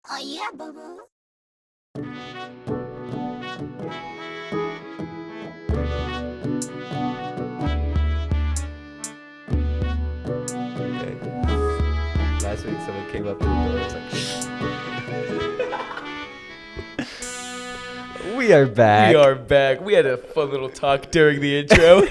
Oh yeah, boo boo. Okay. Last week someone came up to the door. It's like, we are back. We are back. We had a fun little talk during the intro.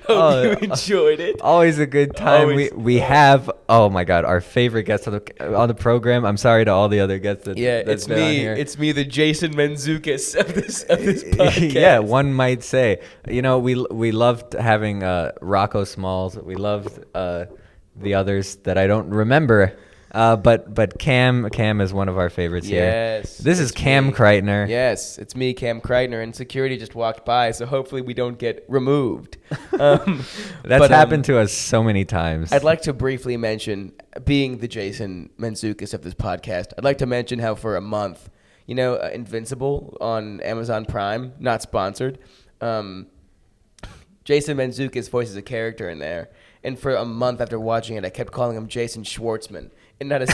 Hope you enjoyed it. Always a good time. Always. We have, oh my God, our favorite guest on the program. I'm sorry to all the other guests that's It's been on me. here. It's me, the Jason Mantzoukas of this podcast. Yeah, one might say. You know, we loved having Rocco Smalls. We loved the others that I don't remember. But Cam is one of our favorites here. Yes. This is Cam Kreitner. Yes, it's me, Cam Kreitner, and security just walked by, so hopefully we don't get removed. That's happened to us so many times. I'd like to briefly mention, being the Jason Mantzoukas of this podcast, I'd like to mention how for a month, Invincible on Amazon Prime, not sponsored, Jason Mantzoukas voices a character in there. And for a month after watching it, I kept calling him Jason Schwartzman. And not a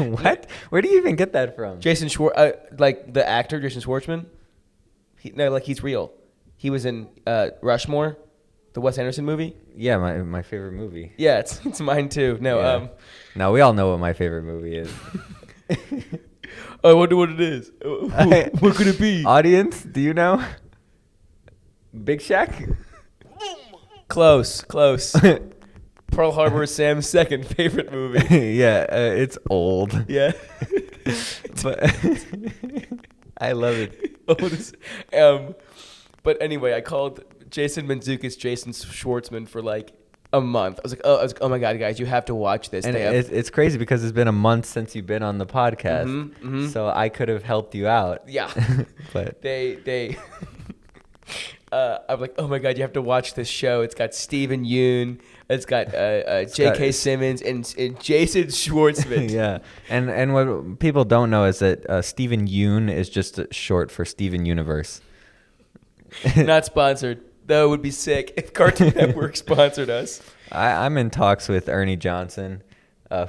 What? Where do you even get that from? Jason like the actor Jason Schwartzman. He's real. He was in Rushmore, the Wes Anderson movie. Yeah, my favorite movie. Yeah, it's mine too. No, Yeah. No, we all know what my favorite movie is. I wonder what it is. What could it be? Audience, do you know? Big Shaq? Close. Pearl Harbor is Sam's second favorite movie. Yeah, it's old. Yeah. But I love it. But anyway, I called Jason Mantzoukas Jason Schwartzman for like a month. I was like, oh my God, guys, you have to watch this. And it's crazy because it's been a month since you've been on the podcast. Mm-hmm. So I could have helped you out. Yeah. But they I'm like, oh my God, you have to watch this show. It's got Steven Yeun. It's got J.K. Simmons and Jason Schwartzman. Yeah. And what people don't know is that Steven Yeun is just short for Steven Universe. Not sponsored. Though it would be sick if Cartoon Network sponsored us. I'm in talks with Ernie Johnson,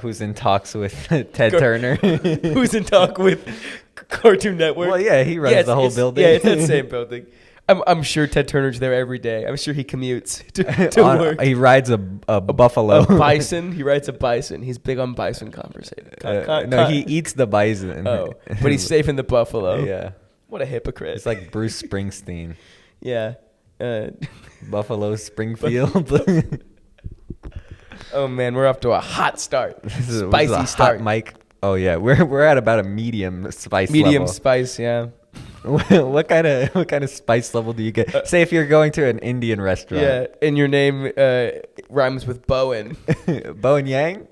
who's in talks with Ted Turner. Who's in talk with Cartoon Network. Well, yeah, he runs the whole building. Yeah, it's that same building. I'm sure Ted Turner's there every day. I'm sure he commutes to work. He rides a buffalo. A bison. He rides a bison. He's big on bison conversation. No, he eats the bison. Oh, but he's safe in the buffalo. Yeah. What a hypocrite. It's like Bruce Springsteen. Yeah. Buffalo Springfield. Oh man, we're off to a hot start. Spicy a start. Hot mic. Oh yeah, we're at about a medium spice Medium level. spice, yeah. What kind of spice level do you get? Say if you're going to an Indian restaurant. Yeah, and your name rhymes with Bowen. Bowen Yang?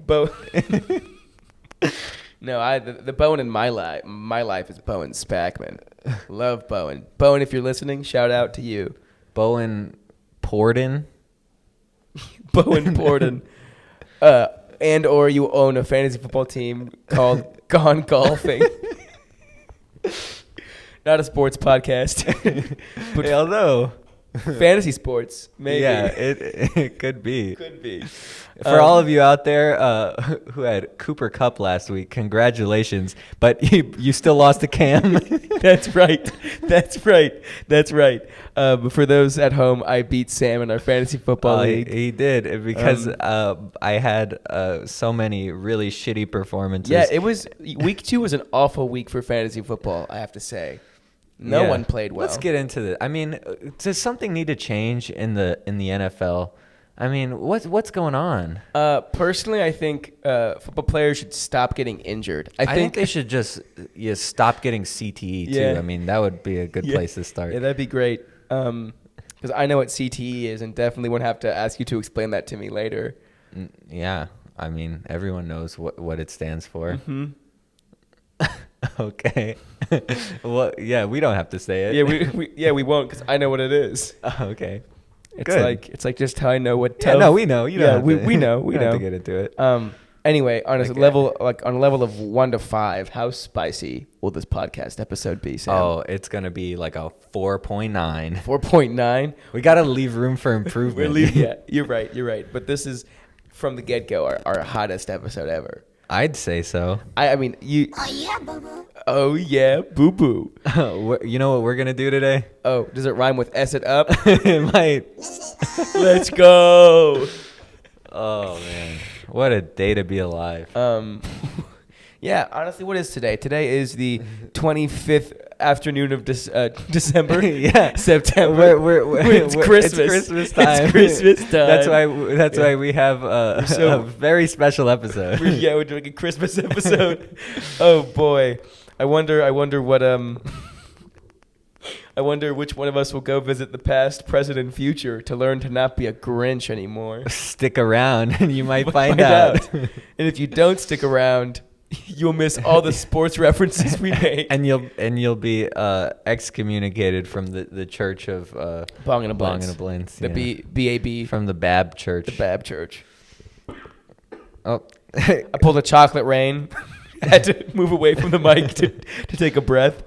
No, the Bowen in my life is Bowen Spackman. Love Bowen. Bowen, if you're listening, shout out to you. Bowen Porden? Bowen Porden. And or you own a fantasy football team called Gone Golfing. Not a sports podcast. But although fantasy sports, maybe. Yeah, it could be. Could be. For all of you out there who had Cooper Cup last week, congratulations. But you still lost to Cam. That's right. But for those at home, I beat Sam in our fantasy football league. He did because I had so many really shitty performances. Yeah, it was week 2 was an awful week for fantasy football, I have to say. No one played well. Let's get into this. I mean, does something need to change in the NFL? I mean, what's going on? Personally, I think football players should stop getting injured. I think they should just stop getting CTE too. Yeah. I mean, that would be a good place to start. Yeah, that'd be great. Because I know what CTE is, and definitely won't have to ask you to explain that to me later. Yeah, I mean, everyone knows what it stands for. Mm-hmm. Okay. Well, yeah, we don't have to say it. Yeah, we won't because I know what it is. Okay. It's Good. it's like just how I know what. Yeah, no, we know. You don't have to, we know. We don't have to get into it. Anyway, on a Okay. level of 1 to 5, how spicy will this podcast episode be, Sam? Oh, it's gonna be like a 4.9. 4.9. We gotta leave room for improvement. Yeah, you're right. But this is from the get-go our hottest episode ever. I'd say so. I mean, you. Oh yeah, boo-boo. Oh yeah, boo boo. You know what we're gonna do today? Oh, does it rhyme with S it up? It might. Let's go. Oh man, what a day to be alive. Yeah, honestly, what is today? Today is the 25th afternoon of December. Yeah, September. It's Christmas. It's Christmas time. It's Christmas time. That's why we have a very special episode. We're doing a Christmas episode. Oh boy, I wonder what I wonder which one of us will go visit the past, present, and future to learn to not be a Grinch anymore. Stick around, and you might find out. And if you don't stick around, you'll miss all the sports references we make. And you'll be excommunicated from the church of Bong and a Bong Blintz. and a Blintz. The BAB. From the Bab Church. The Bab Church. Oh, I pulled a chocolate rain. Had to move away from the mic to take a breath.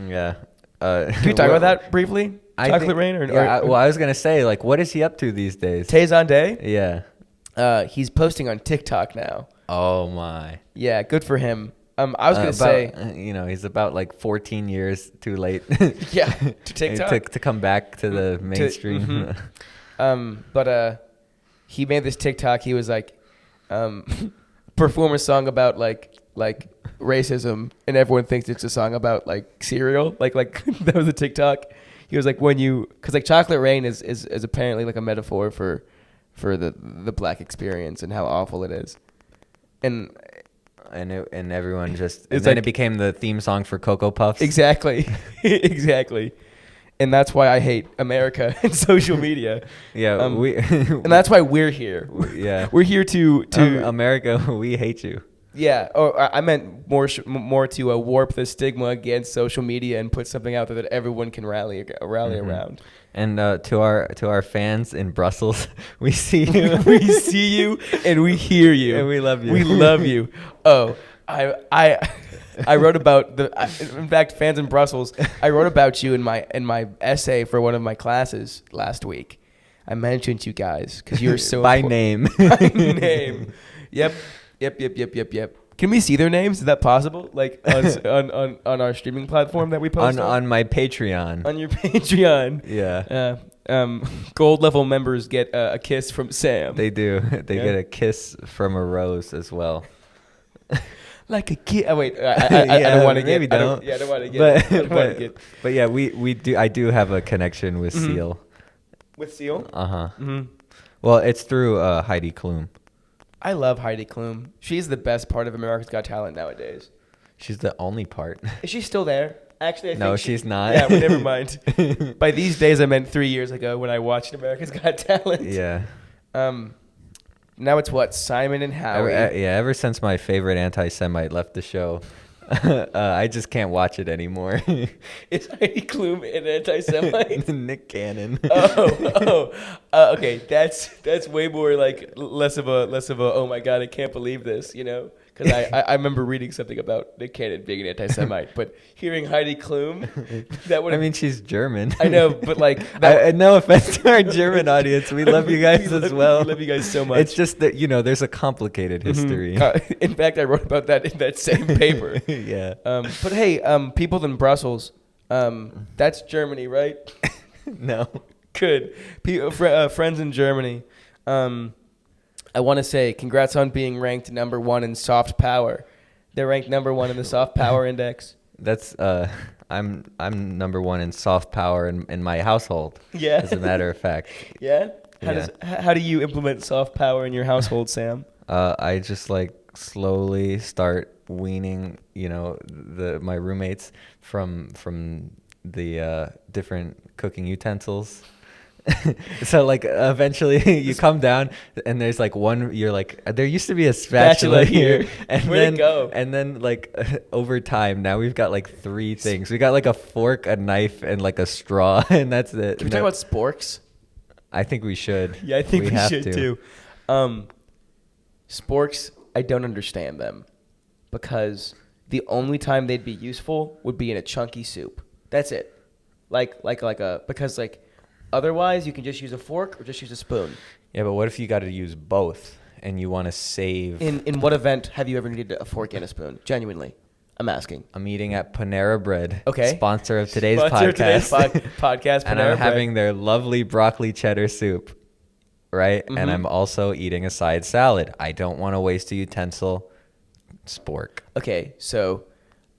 Yeah. Can we talk about that briefly? Chocolate rain? I was going to say, like, what is he up to these days? Tezon Day? Yeah. He's posting on TikTok now. Oh, my. Yeah, good for him. I was going to say... he's about, like, 14 years too late. Yeah, to TikTok. to come back to the mainstream. But he made this TikTok. He was like, perform a song about, like racism, and everyone thinks it's a song about like cereal. Like that was a TikTok. He was like, because like chocolate rain is apparently like a metaphor for the black experience and how awful it is. And everyone just it became the theme song for Cocoa Puffs. Exactly. Exactly. And that's why I hate America and social media. Yeah, and that's why we're here. Yeah, we're here to America. We hate you. Yeah, or I meant more to warp the stigma against social media and put something out there that everyone can rally around. And to our fans in Brussels, we see you. We see you and we hear you. And we love you. We love you. Oh, I wrote about in fact, fans in Brussels, I wrote about you in my essay for one of my classes last week. I mentioned you guys because you're so by name. By name. Yep. Can we see their names? Is that possible? Like on our streaming platform that we post on my Patreon. On your Patreon. Yeah. Gold level members get a kiss from Sam. They do. They get a kiss from a rose as well. Like a kid. Oh wait, I don't want to get. Maybe don't. I don't want to get. But yeah, we do. I do have a connection with Seal. With Seal? Well, it's through Heidi Klum. I love Heidi Klum. She's the best part of America's Got Talent nowadays. She's the only part. Is she still there? Actually, I think no, she's not. Yeah, well, never mind. By these days, I meant 3 years ago when I watched America's Got Talent. Yeah. Now it's what? Simon and Howie. Ever since my favorite anti-Semite left the show, I just can't watch it anymore. Is Heidi Klum an anti-Semite? Nick Cannon. Okay. That's way more like less of a oh my god, I can't believe this, you know? Because I remember reading something about Nick Cannon being an anti-Semite, but hearing Heidi Klum, that would. I mean, she's German. I know, but like, no offense to our German audience, we love you guys as well. We love you guys so much. It's just that there's a complicated history. In fact, I wrote about that in that same paper. Yeah. But hey, people in Brussels, that's Germany, right? No. Good. Friends in Germany. I want to say congrats on being ranked number 1 in soft power. They're ranked number 1 in the soft power index. That's I'm number 1 in soft power in my household. Yeah. As a matter of fact. Yeah. How do you implement soft power in your household, Sam? I just like slowly start weaning, my roommates from the different cooking utensils. So like eventually you come down and there's like one, you're like, there used to be a spatula here, and where'd it go? And then like over time now we've got like 3 things. We got like a fork, a knife, and like a straw, and that's it. Can we talk about sporks? I think we should. Yeah, I think we should too. Sporks, I don't understand them because the only time they'd be useful would be in a chunky soup. That's it. Because otherwise, you can just use a fork or just use a spoon. Yeah, but what if you got to use both? and you want to save. In what event have you ever needed a fork and a spoon? Genuinely, I'm asking. I'm eating at Panera Bread. Okay. Sponsor of today's Sponsor of today's podcast. podcast, And Panera I'm Bread. having their lovely broccoli cheddar soup, right? Mm-hmm. And I'm also eating a side salad. I don't want to waste a utensil. Spork. Okay, so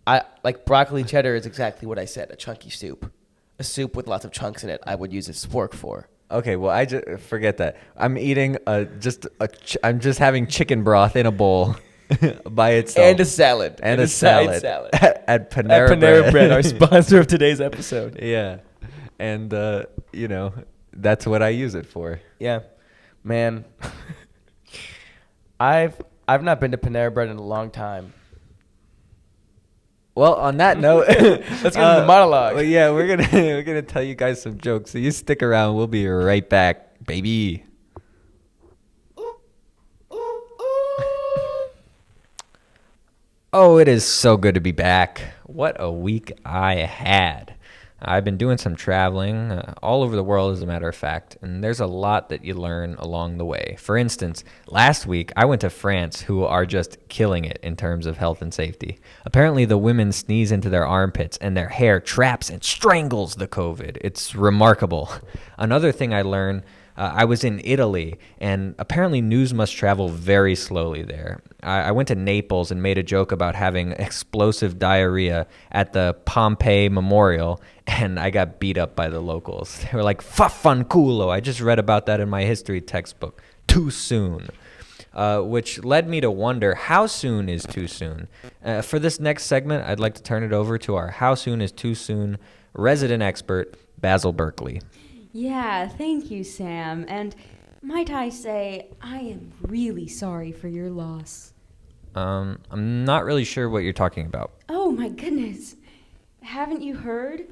I like broccoli cheddar is exactly what I said, a chunky soup. A soup with lots of chunks in it, I would use a spork for. Okay, well, I just forget that. I'm eating I'm just having chicken broth in a bowl by itself. And a salad. And a side salad. At Panera, At Panera Bread, our Bread. sponsor of today's episode. Yeah. And, that's what I use it for. Yeah. Man. I've not been to Panera Bread in a long time. Well, on that note, Let's get into the monologue. Well, yeah, we're gonna tell you guys some jokes. So you stick around. We'll be right back, baby. Oh, it is so good to be back. What a week I had. I've been doing some traveling all over the world, as a matter of fact, and there's a lot that you learn along the way. For instance, last week I went to France, who are just killing it in terms of health and safety. Apparently, the women sneeze into their armpits, and their hair traps and strangles the COVID. It's remarkable. Another thing I learned, I was in Italy, and apparently news must travel very slowly there. I went to Naples and made a joke about having explosive diarrhea at the Pompeii Memorial, and I got beat up by the locals. They were like, "Faffanculo." I just read about that in my history textbook. Too soon. Which led me to wonder, how soon is too soon? For this next segment, I'd like to turn it over to our How Soon is Too Soon resident expert, Basil Berkeley. Yeah, thank you, Sam. And might I say, I am really sorry for your loss. I'm not really sure what you're talking about. Oh my goodness. Haven't you heard?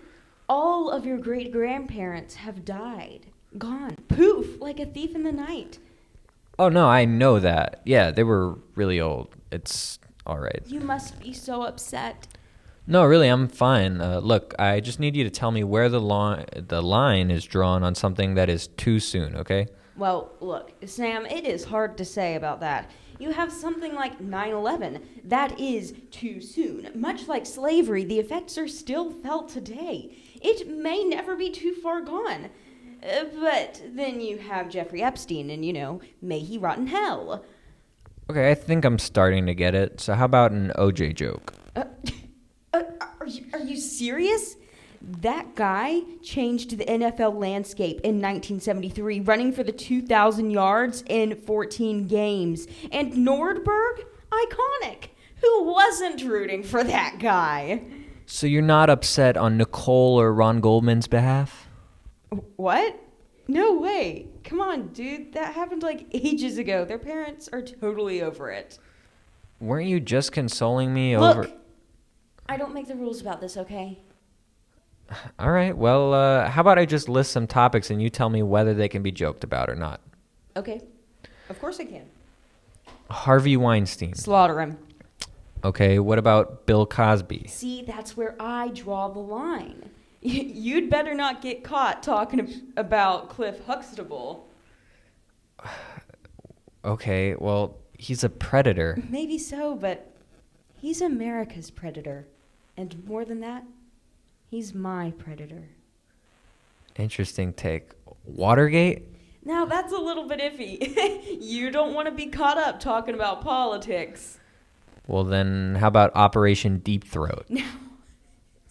All of your great-grandparents have died. Gone. Poof, like a thief in the night. Oh, no, I know that. Yeah, they were really old. It's all right. You must be so upset. No, really, I'm fine. Look, I just need you to tell me where the line is drawn on something that is too soon, okay? Well, look, Sam, it is hard to say about that. You have something like 9/11. That is too soon. Much like slavery, the effects are still felt today. It may never be too far gone. But then you have Jeffrey Epstein, and, may he rot in hell. Okay, I think I'm starting to get it. So how about an OJ joke? Are you serious? That guy changed the NFL landscape in 1973, running for the 2,000 yards in 14 games. And Nordberg? Iconic. Who wasn't rooting for that guy? So you're not upset on Nicole or Ron Goldman's behalf? What? No way. Come on, dude. That happened like ages ago. Their parents are totally over it. Weren't you just consoling me over... Look, I don't make the rules about this, okay? All right, well, how about I just list some topics and you tell me whether they can be joked about or not? Okay. Of course I can. Harvey Weinstein. Slaughter him. Okay, what about Bill Cosby? See, that's where I draw the line. You'd better not get caught talking about Cliff Huxtable. Okay, well, he's a predator. Maybe so, but he's America's predator. And more than that, he's my predator. Interesting take. Watergate? Now, that's a little bit iffy. You don't want to be caught up talking about politics. Well, then how about Operation Deep Throat?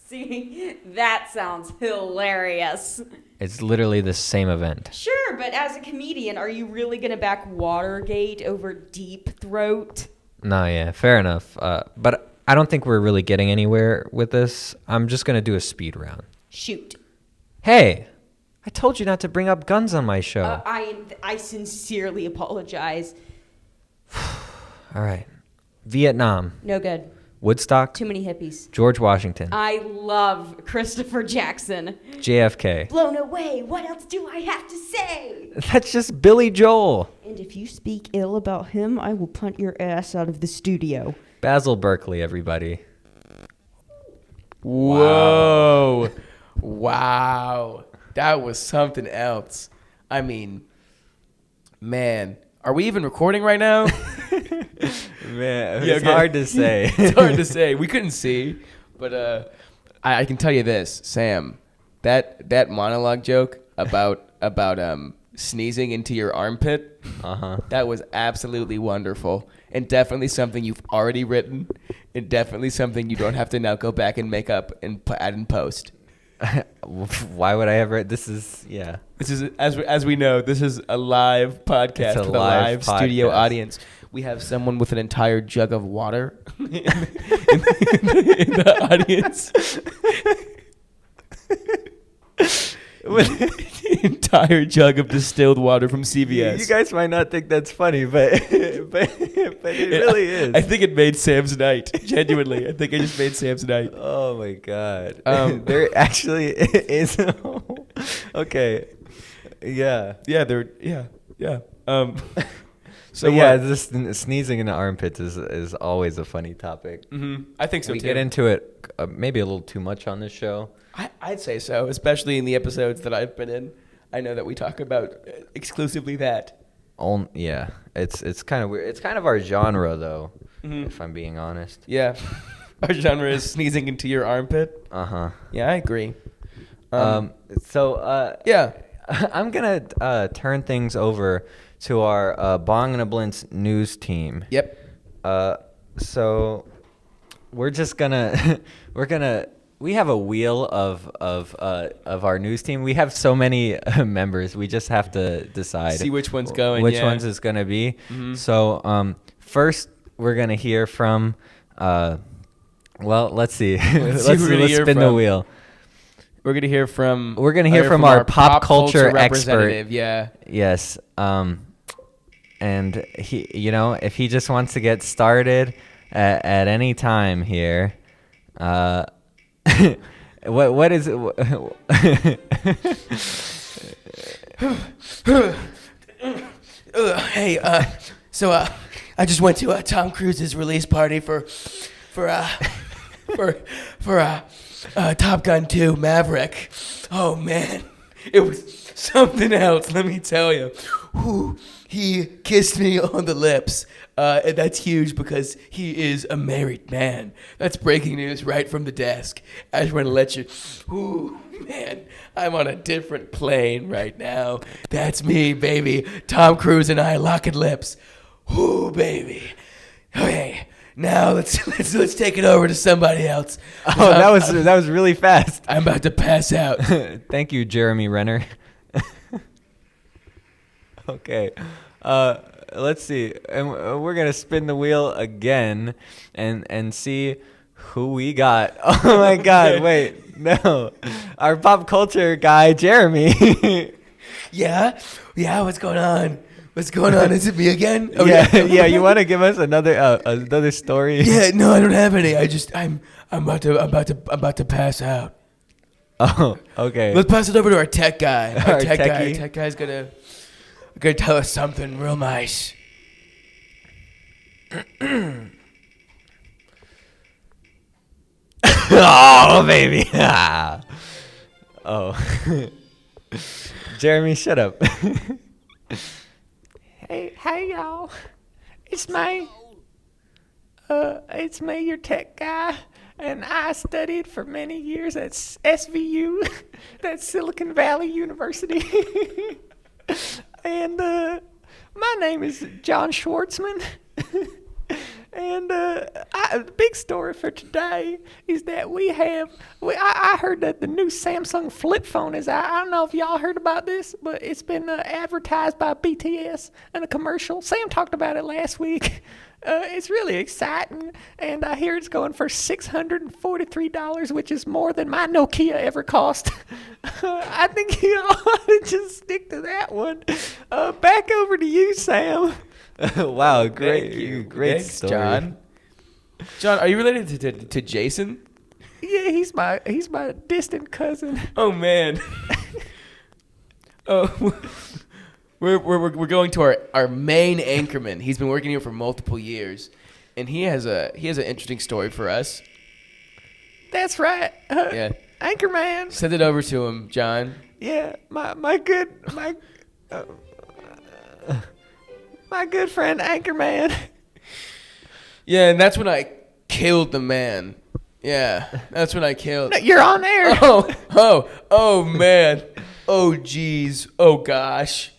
See, that sounds hilarious. It's literally the same event. Sure, but as a comedian, are you really going to back Watergate over Deep Throat? No, yeah, fair enough. But I don't think we're really getting anywhere with this. I'm just going to do a speed round. Shoot. Hey, I told you not to bring up guns on my show. I sincerely apologize. All right. Vietnam, No good. Woodstock, Too many hippies. George Washington, I love Christopher Jackson. JFK. Blown away. What else do I have to say? That's just Billy Joel. And if you speak ill about him, I will punt your ass out of the studio. Basil Berkeley, everybody. Whoa. Wow. That was something else. I mean, man, Are we even recording right now? Man, it's hard to say. It's hard to say. We couldn't see, but I can tell you this, Sam. That monologue joke about sneezing into your armpit. That was absolutely wonderful, and definitely something you've already written, and definitely something you don't have to now go back and make up and add in post. Why would I ever? This is as we know, this is a live podcast with a live studio audience. We have someone with an entire jug of water in the audience. Entire jug of distilled water from CVS. You guys might not think that's funny, but it really is. I think it made Sam's night. Genuinely, I think it just made Sam's night. Oh my god. There actually is. Okay. Yeah. Yeah. So yeah, this sneezing in the armpits is always a funny topic. Mm-hmm. I think so we too. get into it maybe a little too much on this show. I'd say so, especially in the episodes that I've been in. I know that we talk about exclusively that. Yeah, it's kind of weird. It's kind of our genre, though, if I'm being honest. Yeah, our genre is sneezing into your armpit. Yeah, I agree. Yeah, I'm gonna turn things over to our Bong and a Blintz news team. Yep. So we're just gonna we have a wheel of our news team. We have so many members. We just have to decide. See which one's going. Which one's is going to be. Mm-hmm. So first, we're going to hear from. Let's see. let's spin the wheel. We're going to hear from. We're going to hear from our pop culture expert. Yeah. Yes. And he, if he just wants to get started at any time here. What is it? Hey, so I just went to Tom Cruise's release party for Top Gun 2 Maverick. Oh man, it was something else. Let me tell you. He kissed me on the lips. And that's huge because he is a married man. That's breaking news right from the desk. I just want to let you... Ooh, man, I'm on a different plane right now. That's me, baby. Tom Cruise and I locking lips. Ooh, baby. Okay, now let's take it over to somebody else. Oh, that was really fast. I'm about to pass out. Thank you, Jeremy Renner. Okay. Let's see, and we're gonna spin the wheel again, and see who we got. Oh my God! Wait, no, our pop culture guy, Jeremy. Yeah. What's going on? Is it me again? Oh, yeah. You want to give us another story? Yeah, no, I don't have any. I'm about to pass out. Oh, okay. Let's pass it over to our tech guy. Our tech techie. guy. Tech guy's gonna tell us something real nice. Oh, baby. Oh. Jeremy, shut up. Hey, y'all. It's me. It's me, your tech guy. And I studied for many years at SVU. That's Silicon Valley University. And my name is John Schwartzman. And the big story for today is that I heard that the new Samsung flip phone is out. I don't know if y'all heard about this, but it's been advertised by BTS in a commercial. Sam talked about it last week. It's really exciting, and I hear it's going for $643, which is more than my Nokia ever cost. I think you ought to just stick to that one. Back over to you, Sam. Wow, great Thanks, story. John, are you related to Jason? Yeah, he's my distant cousin. Oh man. Oh. We're going to our main anchorman. He's been working here for multiple years, and he has an interesting story for us. That's right. Yeah, Anchorman. Send it over to him, John. Yeah, my My good friend Anchorman. Yeah, and that's when I killed the man. Yeah, that's when I killed. You're on air. Oh, man. Oh, geez. Oh, gosh.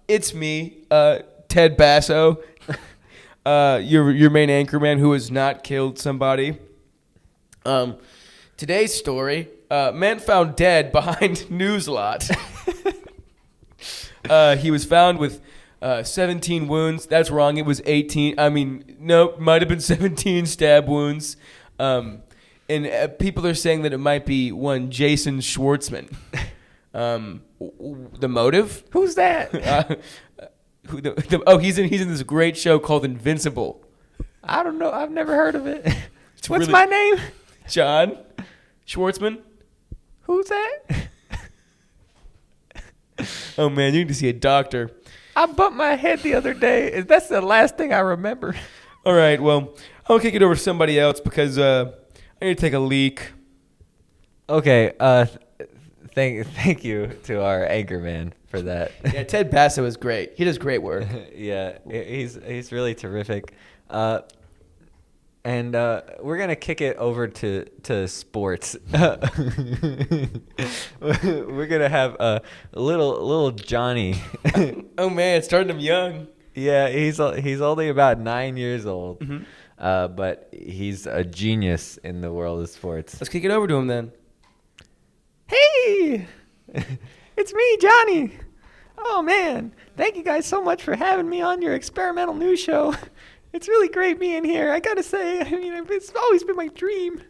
It's me, Ted Basso, your main anchorman who has not killed somebody. Today's story, man found dead behind Newslot. He was found with 17 wounds. That's wrong. It was 18. I mean, no, might have been 17 stab wounds. And people are saying that it might be one Jason Schwartzman. The motive? Who's that? He's in this great show called Invincible. I don't know. I've never heard of it. What's really- my name? John Schwartzman. Who's that? Oh man, you need to see a doctor. I bumped my head the other day. That's the last thing I remember. All right, well, I'll kick it over to somebody else because I need to take a leak. Okay. Thank you to our anchorman for that. Yeah, Ted Basso is great. He does great work. Yeah, he's really terrific. And we're gonna kick it over to sports. We're gonna have a little Johnny. Oh man, starting him young. Yeah, he's only about 9 years old, but he's a genius in the world of sports. Let's kick it over to him then. Hey, it's me, Johnny. Oh man, thank you guys so much for having me on your experimental news show. It's really great being here. I gotta say, I mean, it's always been my dream.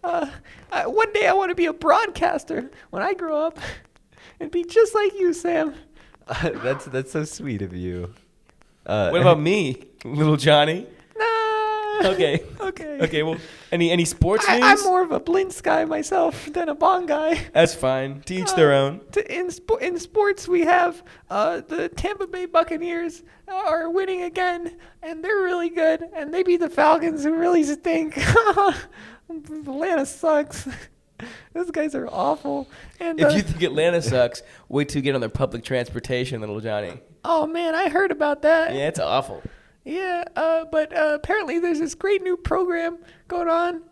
One day I want to be a broadcaster when I grow up and be just like you, Sam. That's so sweet of you. What about me, little Johnny? Nah. Okay. Okay. Well, any sports news? I'm more of a Blintz guy myself than a Bong guy. That's fine. To each their own. In sports, we have the Tampa Bay Buccaneers are winning again, and they're really good. And they beat the Falcons, who really stink. Atlanta sucks. Those guys are awful. And If you think Atlanta sucks, wait till you get on their public transportation, little Johnny. oh man, I heard about that. Yeah, it's awful. Yeah, but apparently there's this great new program going on,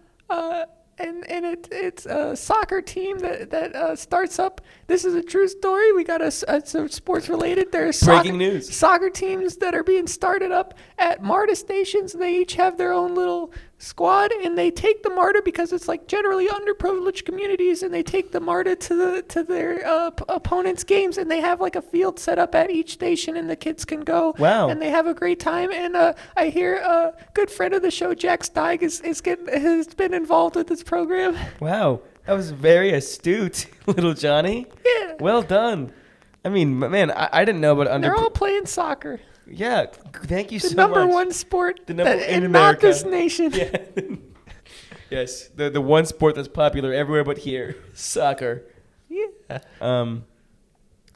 and it's a soccer team that starts up. This is a true story. We got some sports related. There's Breaking news. Soccer teams that are being started up at MARTA stations. They each have their own little squad, and they take the MARTA because it's like generally underprivileged communities, and they take the MARTA to their opponents' games, and they have like a field set up at each station, and the kids can go. Wow. And they have a great time. And I hear a good friend of the show, Jack Steig, has been involved with this program. Wow, that was very astute, little Johnny. Yeah. Well done. I mean, man, I didn't know about They're all playing soccer. Yeah, thank you The so number much. one sport The number in and America. not this nation. Yeah. Yes, the one sport that's popular everywhere but here, soccer. Yeah.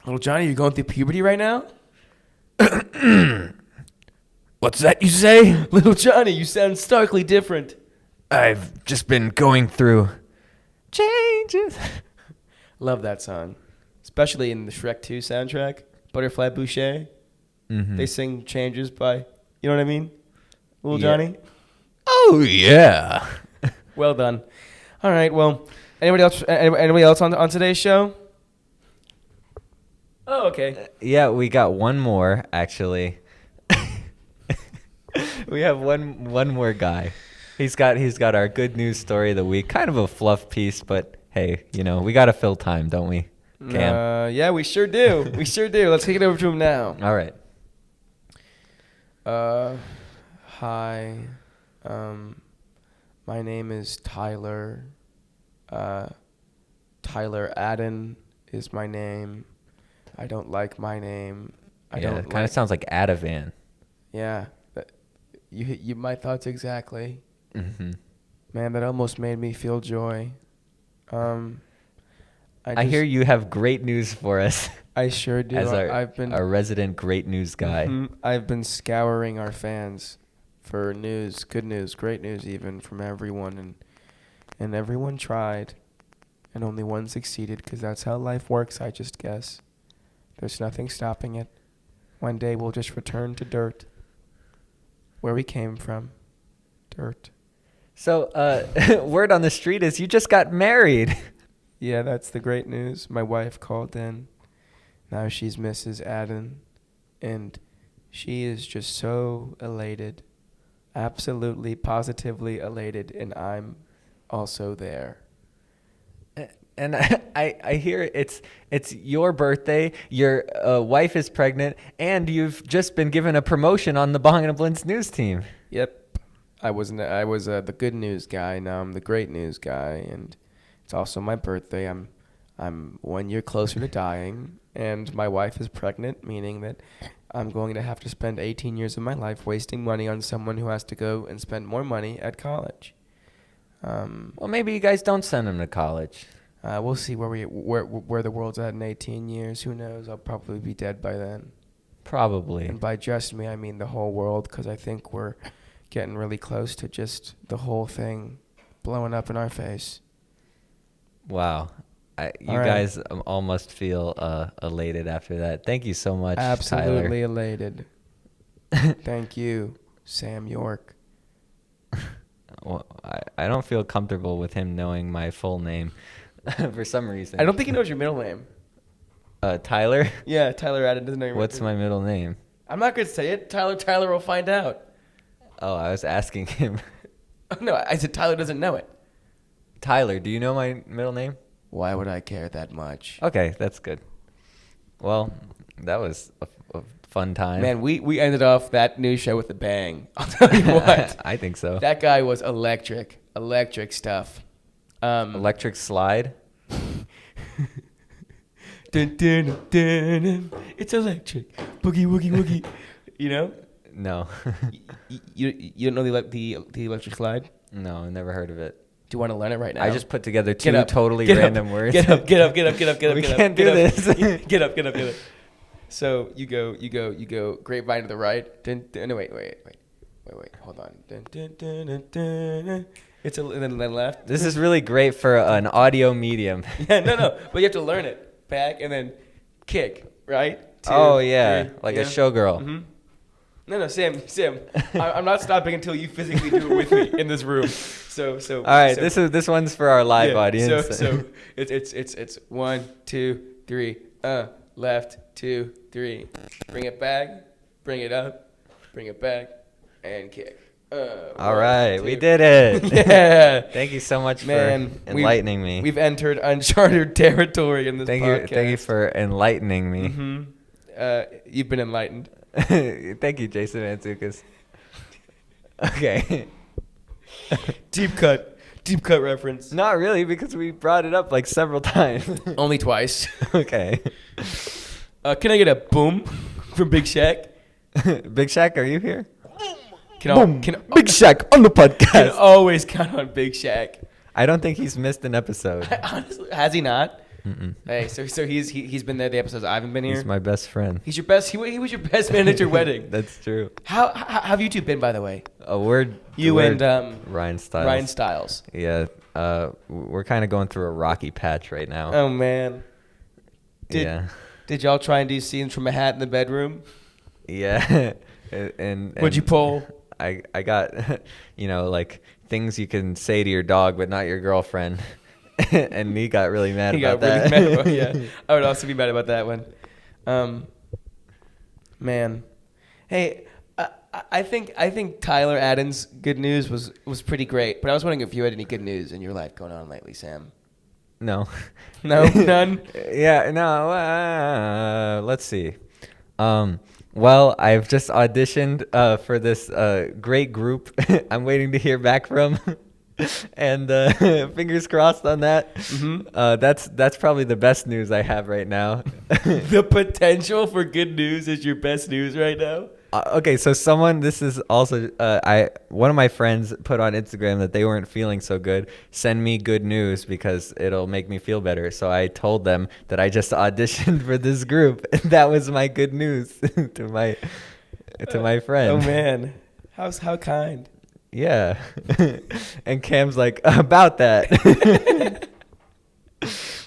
Little Johnny, you're going through puberty right now? What's that you say? Little Johnny, you sound starkly different. I've just been going through changes. Love that song, especially in the Shrek 2 soundtrack, Butterfly Boucher. Mm-hmm. They sing changes by, you know what I mean? Little Yeah. Johnny? Oh yeah. Well done. All right, well, anybody else on today's show? Oh, okay. Yeah, we got one more actually. We have one more guy. He's got our good news story of the week. Kind of a fluff piece, but hey, we got to fill time, don't we, Cam? Yeah, we sure do. We sure do. Let's kick it over to him now. All right. Hi. My name is Tyler. Tyler Adden is my name. I don't like my name. It kind of sounds like Ativan. Yeah. You my thoughts exactly. Mm-hmm. Man, that almost made me feel joy. I hear you have great news for us. I sure do. As I've resident great news guy. Mm-hmm. I've been scouring our fans for news, good news, great news even from everyone, and everyone tried, and only one succeeded because that's how life works, I just guess. There's nothing stopping it. One day we'll just return to dirt. Where we came from. Dirt. So, word on the street is you just got married. Yeah, that's the great news. My wife called in. Now she's Mrs. Adden. And she is just so elated. Absolutely, positively elated. And I'm also there. And I hear it's your birthday, your wife is pregnant, and you've just been given a promotion on the Bong and Blintz news team. Yep. I was the good news guy. Now I'm the great news guy. And it's also my birthday. I'm 1 year closer to dying. And my wife is pregnant, meaning that I'm going to have to spend 18 years of my life wasting money on someone who has to go and spend more money at college. Well, maybe you guys don't send him to college. We'll see where the world's at in 18 years. Who knows? I'll probably be dead by then. Probably. And by just me, I mean the whole world, because I think we're getting really close to just the whole thing blowing up in our face. Wow. You All right. guys all must feel elated after that. Thank you so much, Absolutely Tyler. elated. Thank you, Sam York. Well, I don't feel comfortable with him knowing my full name for some reason. I don't think he knows your middle name. Tyler? Yeah, Tyler Adden doesn't know your What's my middle name? I'm not going to say it. Tyler will find out. Oh, I was asking him. No, I said Tyler doesn't know it. Tyler, do you know my middle name? Why would I care that much? Okay, that's good. Well, that was a fun time. Man, we ended off that news show with a bang. I'll tell you what. I think so. That guy was electric. Electric stuff. Electric slide? Dun, dun, dun, dun. It's electric. Boogie, woogie, woogie. You know? No. You don't know the electric slide? No, I've never heard of it. Do you want to learn it right now? I just put together Get two up. totally Get up. random words. Get up. We can't do this. Get up. So you go grapevine to the right. No, wait. Hold on. It's and then left. This is really great for an audio medium. Yeah, no. But you have to learn it. Back and then kick, right? 2, Oh, yeah. 3, Like a showgirl. Mm-hmm. No, Sam. I'm not stopping until you physically do it with me in this room. So. All right, this one's for our live audience. So it's 1, 2, 3. Left, 2, 3. Bring it back. Bring it up. Bring it back, and kick. All right, we did it. Yeah. Thank you so much for enlightening me. We've entered uncharted territory in this podcast. Thank you for enlightening me. Mm-hmm. You've been enlightened. Thank you, Jason Mantzoukas. Okay. Deep cut reference. Not really, because we brought it up like several times. Only twice. Okay. Can I get a boom from Big Shaq? Big Shaq, are you here? Big Shaq on the podcast. Can always count on Big Shaq. I don't think he's missed an episode. Honestly, has he not? Mm-mm. Hey, so he's been there the episodes I haven't been here. He's my best friend. He's your best. He was your best man at your wedding. That's true. How have you two been, by the way? And Ryan Stiles. Ryan Stiles. Yeah. We're kind of going through a rocky patch right now. Oh man. Did y'all try and do scenes from a hat in the bedroom? Yeah. and What'd you pull? I got, like things you can say to your dog, but not your girlfriend. And he got really mad about that. Really mad about, yeah. I would also be mad about that one. Man. Hey, I think Tyler Adden's good news was pretty great, but I was wondering if you had any good news in your life going on lately, Sam. No. No? None? Yeah, no. Let's see. Well, I've just auditioned for this great group I'm waiting to hear back from. And fingers crossed on that. Mm-hmm. That's probably the best news I have right now. The potential for good news is your best news right now? Okay, so this is also, one of my friends put on Instagram that they weren't feeling so good. Send me good news because it'll make me feel better. So I told them that I just auditioned for this group, and that was my good news to my friend. Oh man, how kind. Yeah. And Cam's like, about that.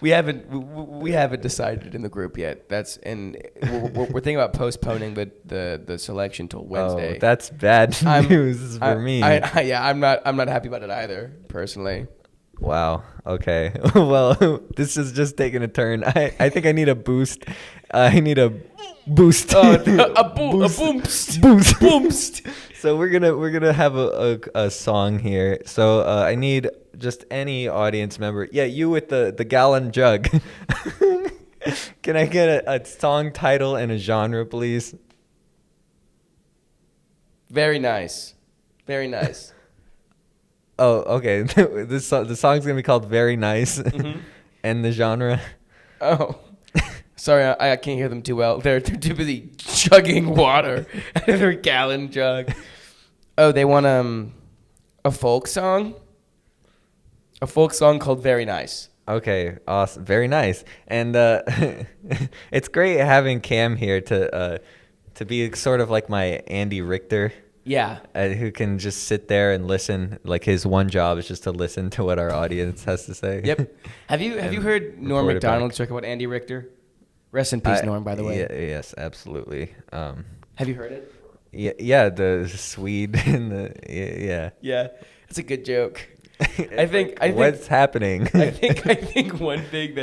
we haven't decided in the group yet. We're thinking about postponing the selection till Wednesday. Oh, that's bad news for me. I'm not happy about it either, personally. Wow. Okay. Well, this is just taking a turn. I think I need a boost. I need a boost. A boomst. Boost. So we're gonna have a song here. So I need just any audience member. Yeah, you with the gallon jug. Can I get a song title and a genre, please? Very nice. Very nice. Oh, okay. The song's gonna be called "Very Nice," and the genre. Oh, sorry, I can't hear them too well. They're too busy chugging water out of their gallon jug. Oh, they want a folk song. A folk song called "Very Nice." Okay, awesome, very nice, and it's great having Cam here to be sort of like my Andy Richter. Yeah. Who can just sit there and listen. Like his one job is just to listen to what our audience has to say. Yep. Have you heard Norm Macdonald talk about Andy Richter? Rest in peace, Norm, by the way. Yes, absolutely. Have you heard it? Yeah, the Swede and the yeah. Yeah, it's a good joke. I think what's happening? I think one thing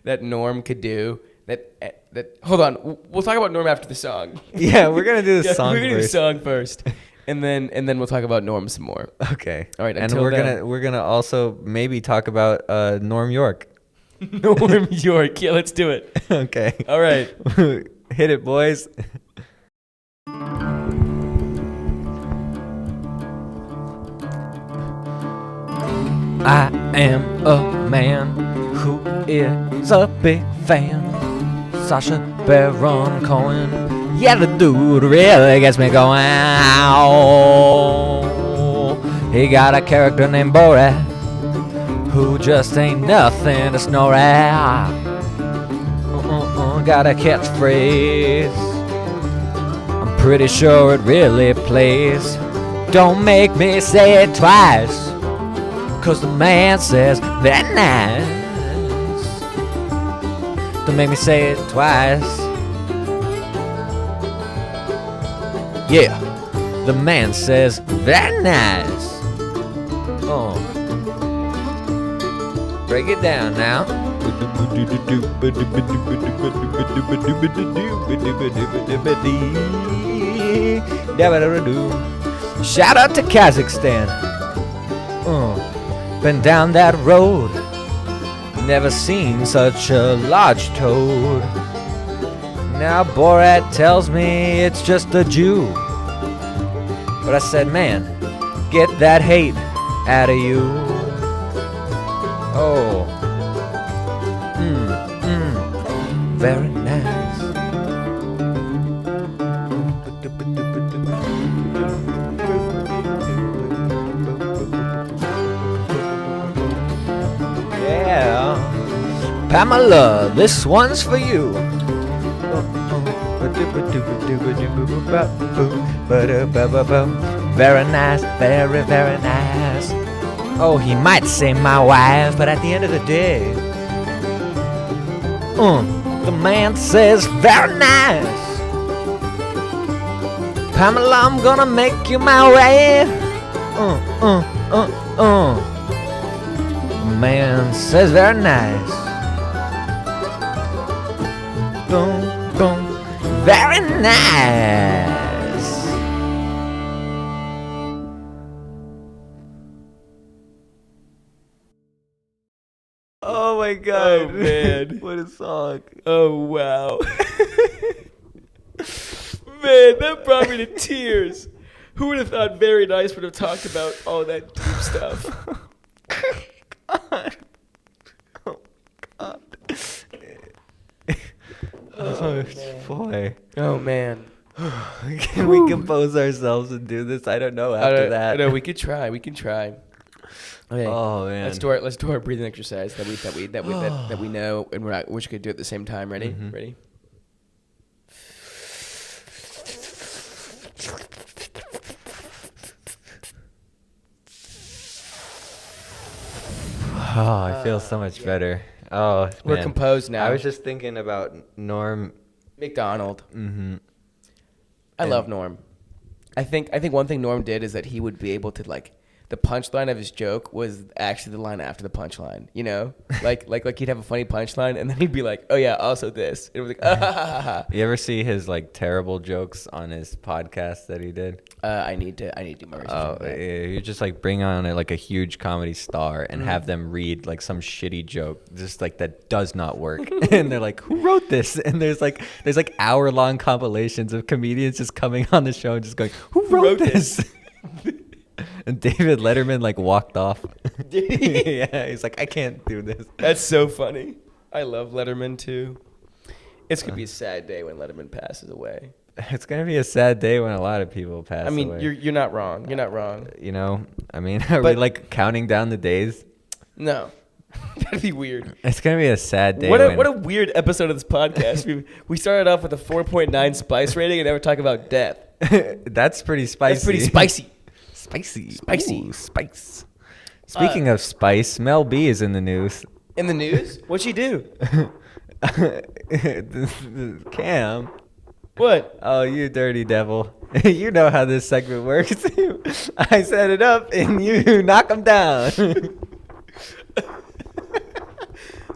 that Norm could do that hold on, we'll talk about Norm after the song. Yeah, we're gonna do the song. We're gonna do the song first, and then we'll talk about Norm some more. Okay. All right. And we're gonna also maybe talk about Norm York. Norm York. Yeah, let's do it. Okay. All right. Hit it, boys. I am a man who is a big fan. Sacha Baron Cohen. Yeah, the dude really gets me going. He got a character named Borat who just ain't nothing to snore at. Got a catchphrase. I'm pretty sure it really plays. Don't make me say it twice, 'cause the man says that nice. Don't make me say it twice. Yeah, the man says that nice. Oh, break it down now. Shout out to Kazakhstan. Been down that road, never seen such a large toad. Now Borat tells me it's just a Jew, but I said, man, get that hate out of you. Oh, very nice. Yeah, Pamela, this one's for you. Very nice, very, very nice. Oh, he might say my wife, but at the end of the day, the man says very nice. Pamela, I'm gonna make you my wife. Man says very nice. Boom, boom, very nice. Oh my God! Oh man, what a song! Oh wow, man, that brought me to tears. Who would have thought Very Nice would have talked about all that deep stuff? God. Oh God. Oh boy. Oh man. Can we compose ourselves and do this? I don't know after that. No, we could try. We can try. Okay. Oh man. Let's do our breathing exercise that we know, and we're just gonna do it at the same time. Ready? Mm-hmm. Ready? Oh, I feel so much better. Oh, We're man. composed now. I was just thinking about Norm. McDonald. Mm-hmm. I love Norm. I think one thing Norm did is that he would be able to like the punchline of his joke was actually the line after the punchline. You know, like he'd have a funny punchline and then he'd be like, "Oh yeah, also this." It was like, ah, ha, ha, ha, ha. You ever see his like terrible jokes on his podcast that he did? I need to do more research. Oh, on that. you just like bring on like a huge comedy star and have them read like some shitty joke, just like that does not work. And they're like, "Who wrote this?" And there's like hour-long compilations of comedians just coming on the show and just going, "Who wrote this?" And David Letterman like walked off. Did he? Yeah, he's like, "I can't do this." That's so funny. I love Letterman too. It's gonna be a sad day when Letterman passes away. It's gonna be a sad day when a lot of people pass. I mean, away. you're not wrong. You're not wrong. You know, I mean, are we like counting down the days? No, that'd be weird. It's gonna be a sad day. What a weird episode of this podcast. we started off with a 4.9 spice rating, and now we're talking about death. That's pretty spicy. That's pretty spicy. Spicy. Ooh, spice. Speaking of spice, Mel B is in the news. In the news? What'd she do? Cam. What? Oh, you dirty devil. You know how this segment works. I set it up and you knock them down.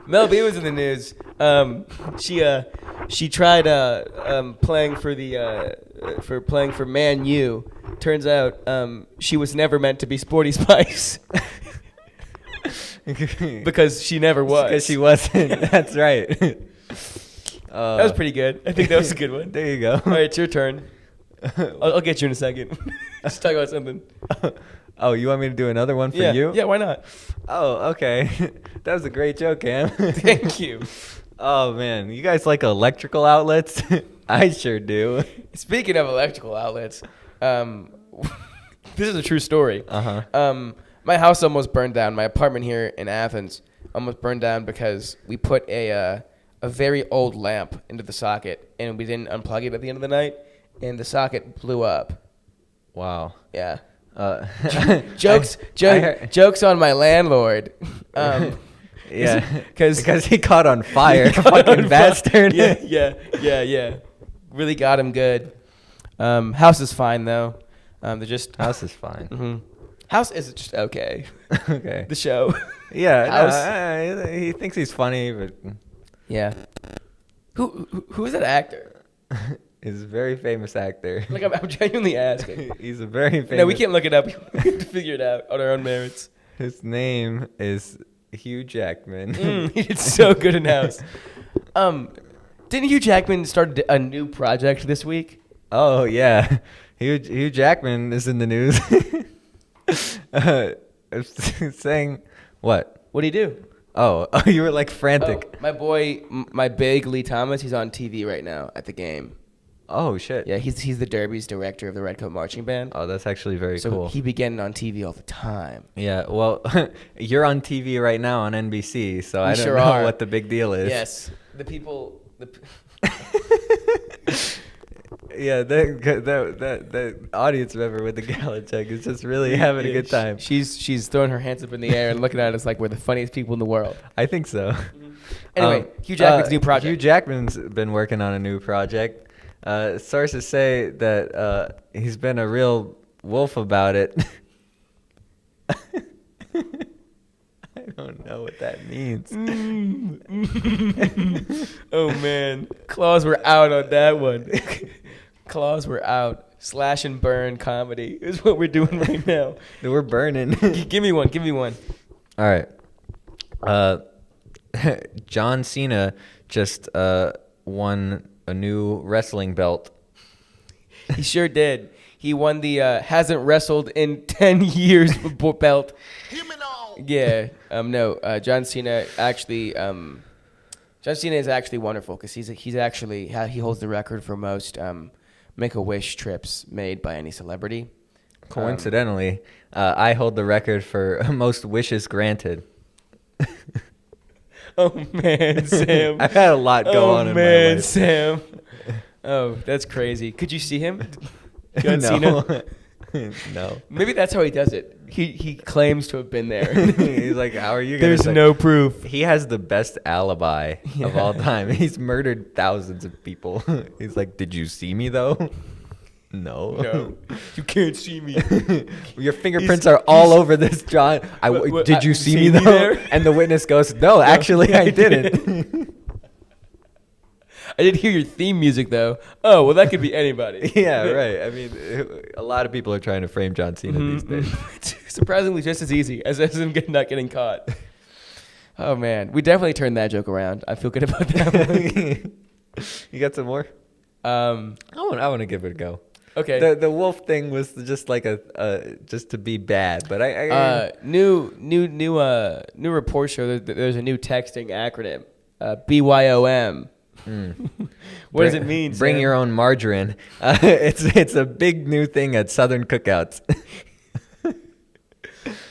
Mel B was in the news. She tried playing for Man U. Turns out she was never meant to be Sporty Spice. Because she never was. Because she wasn't. That's right. That was pretty good. I think that was a good one. There you go. All right, it's your turn. I'll get you in a second. Let's talk about something. Oh, you want me to do another one for you? Yeah, why not? Oh, okay. That was a great joke, Cam. Thank you. Oh, man. You guys like electrical outlets? I sure do. Speaking of electrical outlets, this is a true story. Uh-huh. My house almost burned down. My apartment here in Athens almost burned down because we put a very old lamp into the socket, and we didn't unplug it at the end of the night, and the socket blew up. Wow. Yeah. Jokes Jokes on my landlord. Yeah, because he caught on fire, fucking bastard. Yeah. Really got him good. House is fine though. They're just House is fine. Mm-hmm. House is just okay. Okay. The show. Yeah, House. he thinks he's funny, but Yeah. Who is that actor? he's a very famous actor. Like I'm genuinely asking. He's a very famous. No, we can't look it up. We have to figure it out on our own merits. His name is Hugh Jackman. He did so good in House. Didn't Hugh Jackman start a new project this week? Oh yeah, Hugh Jackman is in the news. Saying what? What'd he do? Oh, you were like frantic. Oh, my boy, my big Lee Thomas, he's on TV right now at the game. Oh shit. Yeah, he's the Derby's director of the Red Coat Marching Band. Oh, that's actually very cool. So he be getting on TV all the time. Yeah, well, you're on TV right now on NBC, so I don't sure know are. what the big deal is. Yes, the people. Yeah, the audience member with the gala check is just really having a good time. She's throwing her hands up in the air and looking at us like we're the funniest people in the world. I think so. Anyway, Hugh Jackman's new project. Hugh Jackman's been working on a new project. Sources say that he's been a real wolf about it. I don't know what that means. Oh man, claws were out on that one. Claws were out. Slash and burn comedy is what we're doing right now. We're burning. Give me one. All right. John Cena just won a new wrestling belt. He sure did. He won the hasn't wrestled in 10 years belt. Yeah. No. John Cena actually. John Cena is actually wonderful because he's actually he holds the record for most Make-A-Wish trips made by any celebrity. Coincidentally, I hold the record for most wishes granted. Oh man, Sam! I've had a lot go on in my life. Sam! Oh, that's crazy. Could you see him? John No. Cena? No. Maybe that's how he does it. He claims to have been there. He's like, how are you going to There's no proof. He has the best alibi of all time. He's murdered thousands of people. He's like, did you see me, though? No. You can't see me. Your fingerprints are all over this, John. Did you see me, though? There? And the witness goes, no, actually, I didn't. I did hear your theme music, though. Oh, well, that could be anybody. Yeah, right. I mean, a lot of people are trying to frame John Cena these days. It's surprisingly just as easy as him not getting caught. Oh, man. We definitely turned that joke around. I feel good about that one. You got some more? I want to give it a go. Okay. The wolf thing was just like just to be bad, but new report show there's a new texting acronym, BYOM. What does it mean? Bring Sam? your own margarine. It's a big new thing at Southern cookouts.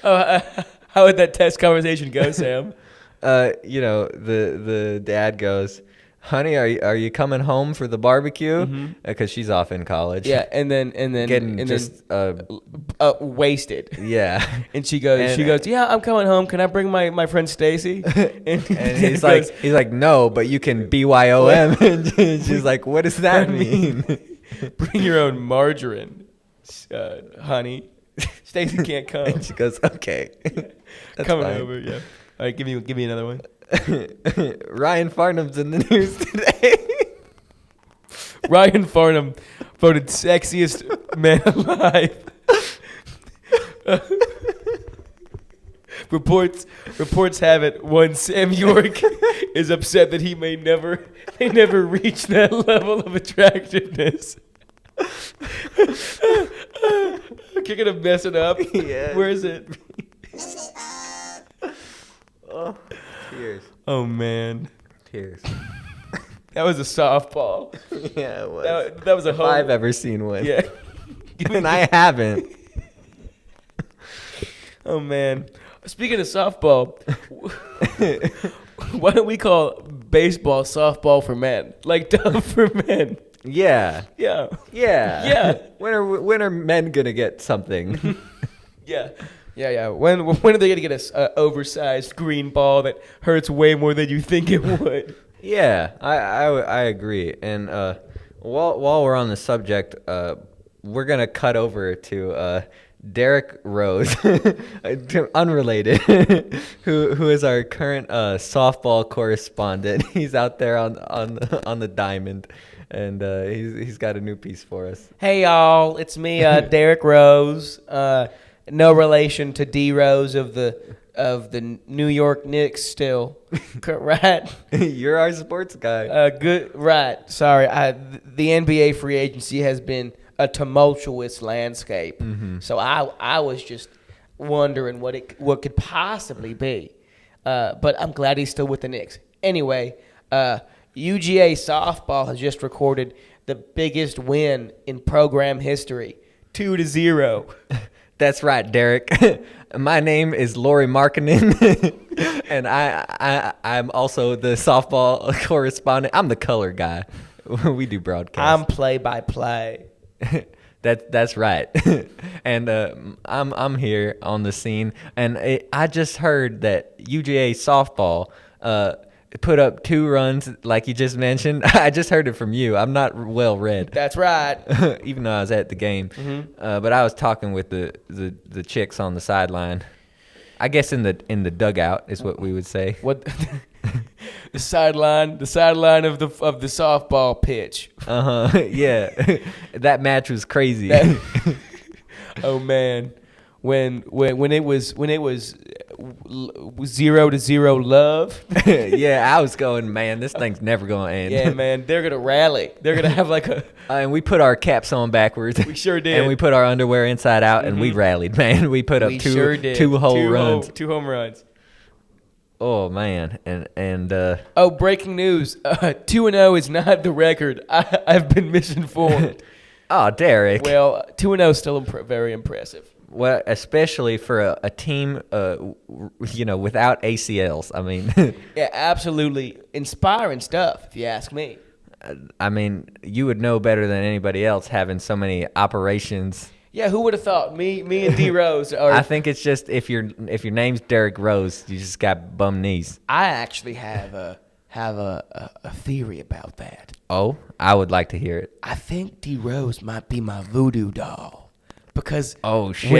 How would that test conversation go, Sam? The dad goes, honey, are you coming home for the barbecue? Because she's off in college. Yeah, and then wasted. Yeah, and she goes, yeah, I'm coming home. Can I bring my friend Stacy? And he's like, no, but you can BYOM. And she's like, what does that mean? Bring your own margarine, honey. Stacy can't come. And she goes, okay, that's coming fine. over. Yeah. All right, give me another one. Ryan Farnham's in the news today. Ryan Farnham voted sexiest man alive. Reports have it one Sam York is upset that he may never reach that level of attractiveness. Kicking him messing up. Yeah. Where is it? Oh, tears. Oh man. Tears. That was a softball. Yeah, it was. That was a if home. I've ever seen one. Yeah. And I haven't. Oh man. Speaking of softball, why don't we call baseball softball for men? Like dumb for men. Yeah. Yeah. Yeah. Yeah. When are men gonna get something? Yeah. Yeah. When are they gonna get a oversized green ball that hurts way more than you think it would? Yeah, I agree. And while we're on the subject, we're gonna cut over to Derek Rose, unrelated, who is our current softball correspondent. He's out there on the diamond, and he's got a new piece for us. Hey y'all, it's me, Derek Rose. No relation to D Rose of the New York Knicks still, right? You're our sports guy. Good, right. Sorry, the NBA free agency has been a tumultuous landscape. So I was just wondering what could possibly be. But I'm glad he's still with the Knicks. Anyway, UGA softball has just recorded the biggest win in program history, 2-0. That's right, Derek. My name is Lori Markkinen, and I'm also the softball correspondent. I'm the color guy. We do broadcast. I'm play-by-play. That's right. And I'm here on the scene, and I just heard that UGA softball put up 2 runs, like you just mentioned. I just heard it from you. I'm not well read. That's right. Even though I was at the game. But I was talking with the chicks on the sideline. I guess in the dugout is what we would say. What the sideline of the softball pitch. Yeah. That match was crazy. Oh man. When it was 0-0 love. Yeah, I was going, man, this thing's never going to end. Yeah, man, they're going to rally. They're going to have like a... And we put our caps on backwards. We sure did. And we put our underwear inside out, and we rallied, man. We put up two whole runs. 2 home runs. Oh, man. And Oh, breaking news. 2-0 is not the record. I've been misinformed. Oh, Derek. Well, 2-0 is still very impressive. Well, especially for a team, without ACLs. I mean, yeah, absolutely inspiring stuff, if you ask me. I mean, you would know better than anybody else having so many operations. Yeah, who would have thought? Me and D Rose. Or I think it's just if your name's Derek Rose, you just got bum knees. I actually have a theory about that. Oh, I would like to hear it. I think D Rose might be my voodoo doll because Oh shit!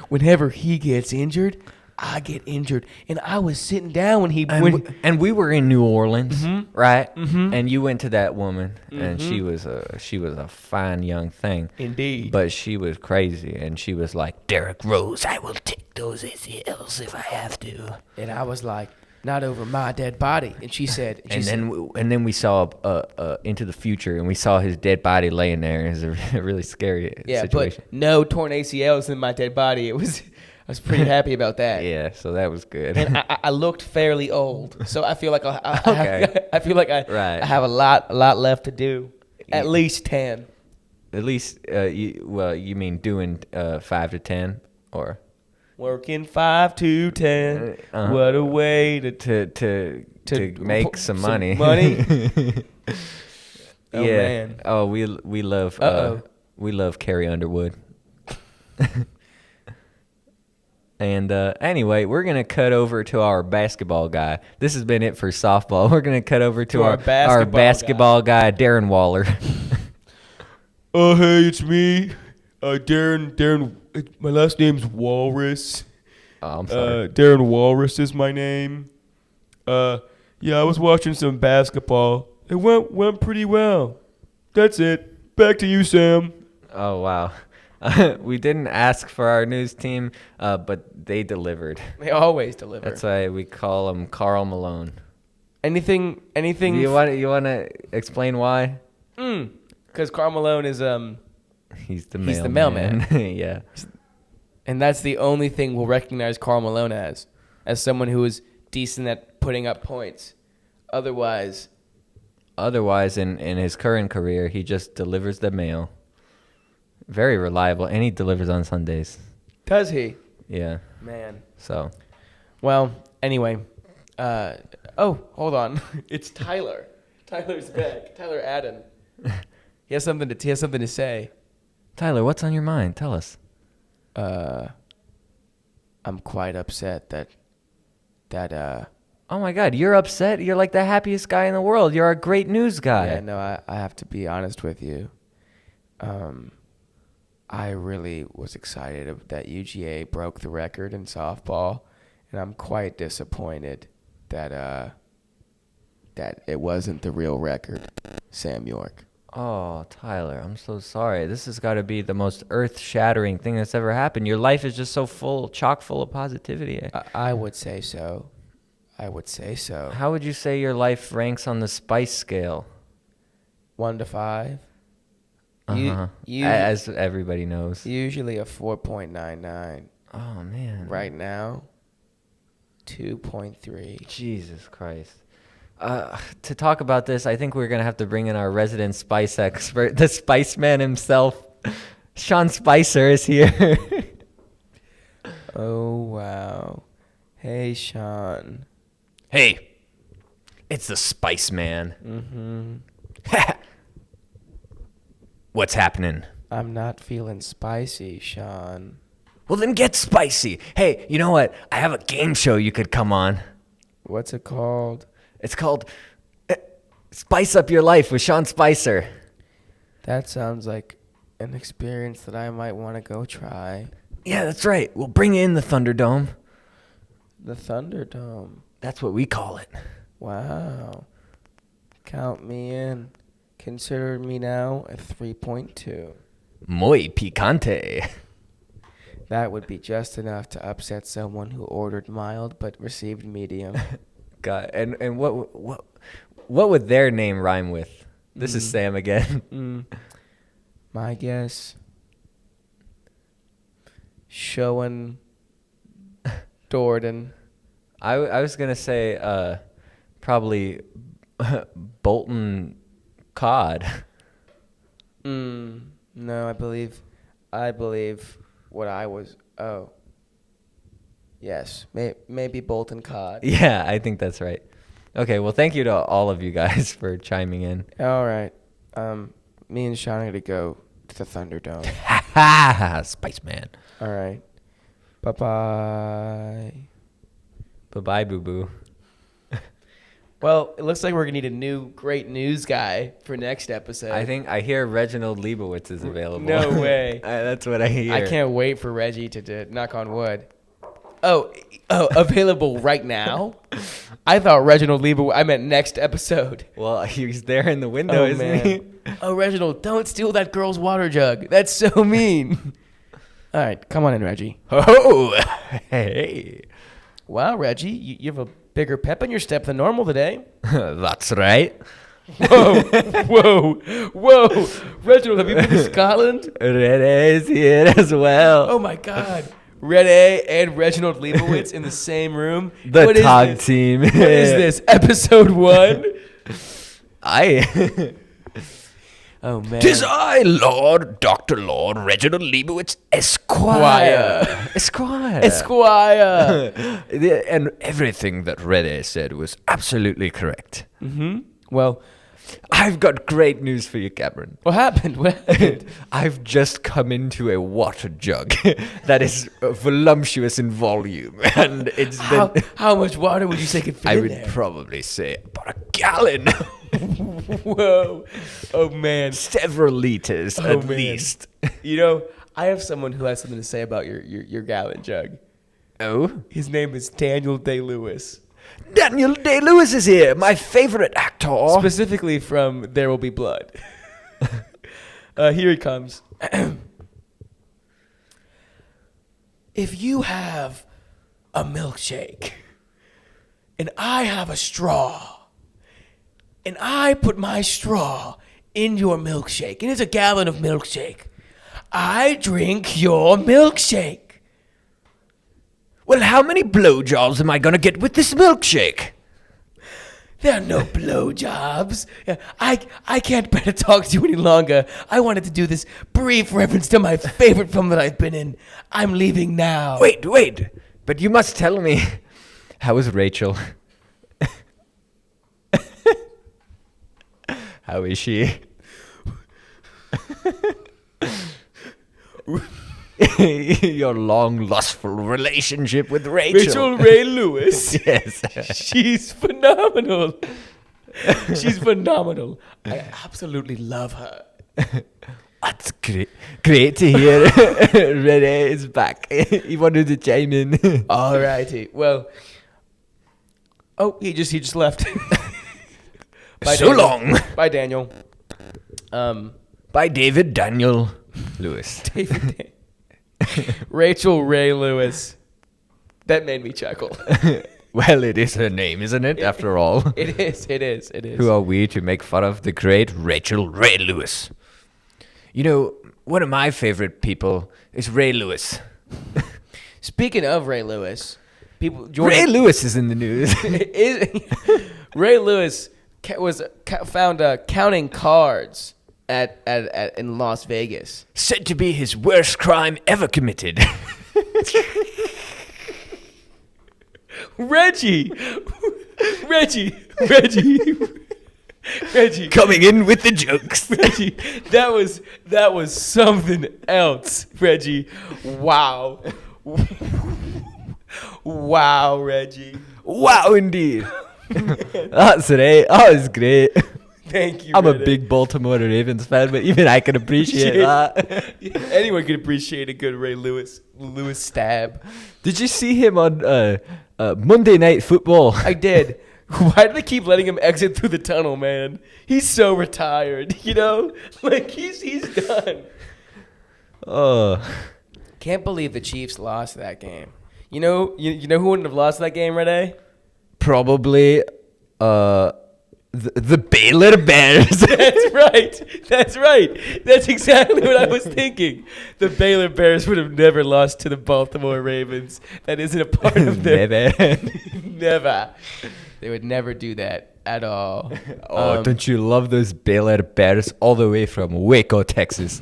whenever he gets injured, I get injured. And I was sitting down when he and we were in New Orleans, right? Mhm. And you went to that woman, and she was a fine young thing. Indeed. But she was crazy, and she was like, Derek Rose, I will take those ACLs if I have to. And I was like, not over my dead body. And she said, And then we saw into the future, and we saw his dead body laying there. It was a really scary situation. But no torn ACLs in my dead body. I was pretty happy about that. Yeah, so that was good. And I looked fairly old, so I feel like Okay. I feel like I have a lot left to do. At least 10. At least, you mean doing 5 to 10, or Working 5 to 10. What a way to make some money. Oh, Yeah. man. Oh, we love we love Carrie Underwood. And anyway, we're going to cut over to our basketball guy. This has been it for softball. We're going to cut over to our basketball guy, Darren Waller. Oh, hey, it's me. Darren, my last name's Walrus. Oh, I'm sorry. Darren Walrus is my name. Yeah, I was watching some basketball. It went pretty well. That's it. Back to you, Sam. Oh, wow. We didn't ask for our news team, but they delivered. They always deliver. That's why we call him Karl Malone. Anything. You want to explain why? Because Karl Malone is He's the mailman. Yeah. And that's the only thing we'll recognize Karl Malone as someone who is decent at putting up points. Otherwise, in his current career, he just delivers the mail. Very reliable, and he delivers on Sundays. does he? Yeah. Man. So. Well, anyway. Hold on. It's Tyler. Tyler's back. Tyler Adden. He has something to say. Tyler, what's on your mind? Tell us. I'm quite upset that Oh my God, you're upset? You're like the happiest guy in the world. You're a great news guy. Yeah, no, I have to be honest with you. I really was excited that UGA broke the record in softball, and I'm quite disappointed that it wasn't the real record, Sam York. Oh, Tyler, I'm so sorry. This has got to be the most earth-shattering thing that's ever happened. Your life is just so chock full of positivity. I would say so. How would you say your life ranks on the spice scale? 1 to 5. As everybody knows. Usually a 4.99. Oh, man. Right now, 2.3. Jesus Christ. To talk about this, I think we're going to have to bring in our resident spice expert, the Spice Man himself. Sean Spicer is here. Oh, wow. Hey, Sean. Hey, it's the Spice Man. Mm-hmm. What's happening? I'm not feeling spicy, Sean. Well, then get spicy. Hey, you know what? I have a game show you could come on. What's it called? It's called Spice Up Your Life with Sean Spicer. That sounds like an experience that I might want to go try. Yeah, that's right. We'll bring you in the Thunderdome. The Thunderdome. That's what we call it. Wow. Count me in. Consider me now a 3.2. Muy picante. That would be just enough to upset someone who ordered mild but received medium. God, and what would their name rhyme with? This is Sam again. My guess. Showing Jordan. I was gonna say probably Bolton Cod. No, I believe what I was. Oh. Yes, maybe Bolton Cod. Yeah, I think that's right. Okay, well, thank you to all of you guys for chiming in. All right. Me and Sean are going to go to the Thunderdome. Ha! Spice Man. All right. Bye-bye. Bye-bye, boo-boo. Well, it looks like we're going to need a new great news guy for next episode. I hear Reginald Leibowitz is available. No way. That's what I hear. I can't wait for Reggie to knock on wood. Oh, available right now? I thought Reginald Leibowitz. I meant next episode. Well, he's there in the window, isn't he? Oh, Reginald, don't steal that girl's water jug. That's so mean. All right, come on in, Reggie. Oh, hey. Wow, Reggie, you have a bigger pep in your step than normal today. That's right. Whoa. Reginald, have you been to Scotland? Red is here as well. Oh, my God. Red A and Reginald Leibowitz in the same room. The tag team. What is this? Episode 1? Oh, man. 'Tis I, Lord, Dr. Lord Reginald Leibowitz, Esquire. And everything that Rede said was absolutely correct. Mm-hmm. Well, I've got great news for you, Cameron. what happened? I've just come into a water jug that is voluptuous in volume, and it's been. How much water would you say could fit I in would there? probably say about a gallon. Whoa. Oh, man. Several liters at man. least. You know, I have someone who has something to say about your gallon jug. Oh? His name is Daniel Day-Lewis. Daniel Day-Lewis is here, my favorite actor. Specifically from There Will Be Blood. Here he comes. If you have a milkshake and I have a straw and I put my straw in your milkshake and it's a gallon of milkshake, I drink your milkshake. Well, how many blowjobs am I going to get with this milkshake? There are no blowjobs. I can't bear to talk to you any longer. I wanted to do this brief reference to my favorite film that I've been in. I'm leaving now. Wait. But you must tell me, how is Rachel? How is she? Your long, lustful relationship with Rachel. Rachel Ray Lewis. Yes. She's phenomenal. She's phenomenal. I absolutely love her. That's great to hear. Rene is back. He wanted to chime in. All righty. Well, he just left. Bye, So Daniel. long. Bye, Daniel. By David Daniel Lewis. David Rachel Ray Lewis. That made me chuckle. Well, it is her name, isn't it, after all? It is. Who are we to make fun of the great Rachel Ray Lewis? You know, one of my favorite people is Ray Lewis. Speaking of Ray Lewis, Ray Lewis is in the news. Ray Lewis was found counting cards in Las Vegas. Said to be his worst crime ever committed. Reggie. Coming in with the jokes. Reggie, that was something else, Reggie. Wow. Wow, Reggie. Wow, indeed. That's right. That was great. Thank you. I'm Reggie. a big Baltimore Ravens fan, but even I can appreciate that. Anyone can appreciate a good Ray Lewis stab. Did you see him on Monday Night Football? I did. Why do they keep letting him exit through the tunnel, man? He's so retired, you know? Like, he's done. Oh. Can't believe the Chiefs lost that game. You know who wouldn't have lost that game, Rene? Probably the Baylor Bears. That's right. That's exactly what I was thinking. The Baylor Bears would have never lost to the Baltimore Ravens. That isn't a part of their... Never. They would never do that at all. Oh, don't you love those Baylor Bears all the way from Waco, Texas?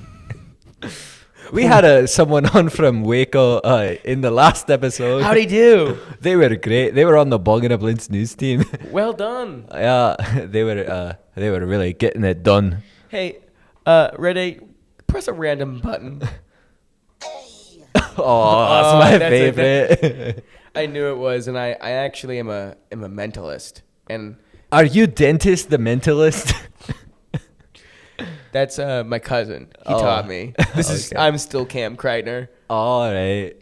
We had someone on from Waco in the last episode. How'd he do? They were great. They were on the Bong and Blintz news team. Well done. Yeah, they were really getting it done. Hey, Rene, press a random button. Oh, that's my that's favorite. I knew it was, and I actually am a mentalist, and Are you Dentist the Mentalist? that's my cousin. He Oh. taught me. This is Okay. I'm still Cam Kreitner. All right.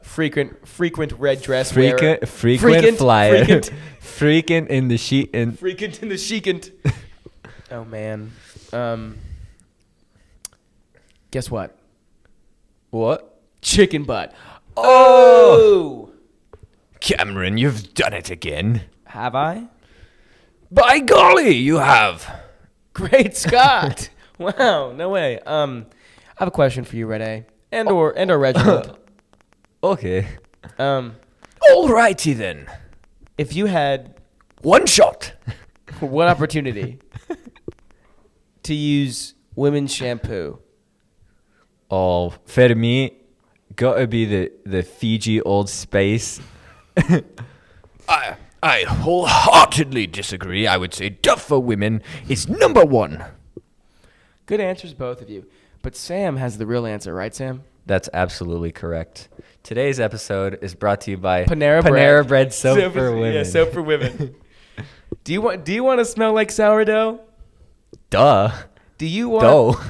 Frequent red dress wearer. Frequent flyer. Frequent. Frequent in the sheet and Frequent in the sheikent. Oh man. Guess what? what? Chicken butt. Oh! Cameron, you've done it again. Have I? By golly, you have. Great Scott! Wow, no way. I have a question for you, Rene, and or Reginald. Okay. Um, Alrighty then. if you had One shot. one opportunity to use women's shampoo, Oh, for me, gotta be the Fiji Old Spice. I wholeheartedly disagree. I would say Duff for women is number one. good answers, both of you. But Sam has the real answer, right, Sam? That's absolutely correct. Today's episode is brought to you by Panera Bread soap for women. Yeah, soap for women. Do you want to smell like sourdough? Duh. Do you want Dough.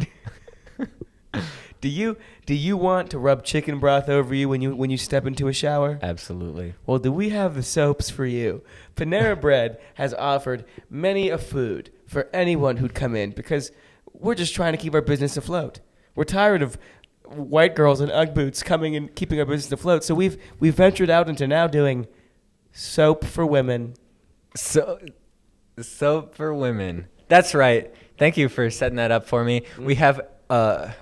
Do you want to rub chicken broth over you when you step into a shower? Absolutely. Well, do we have the soaps for you? Panera Bread has offered many a food for anyone who'd come in because we're just trying to keep our business afloat. We're tired of white girls in Ugg boots coming and keeping our business afloat. So we've ventured out into now doing soap for women. So, soap for women. That's right. Thank you for setting that up for me. We have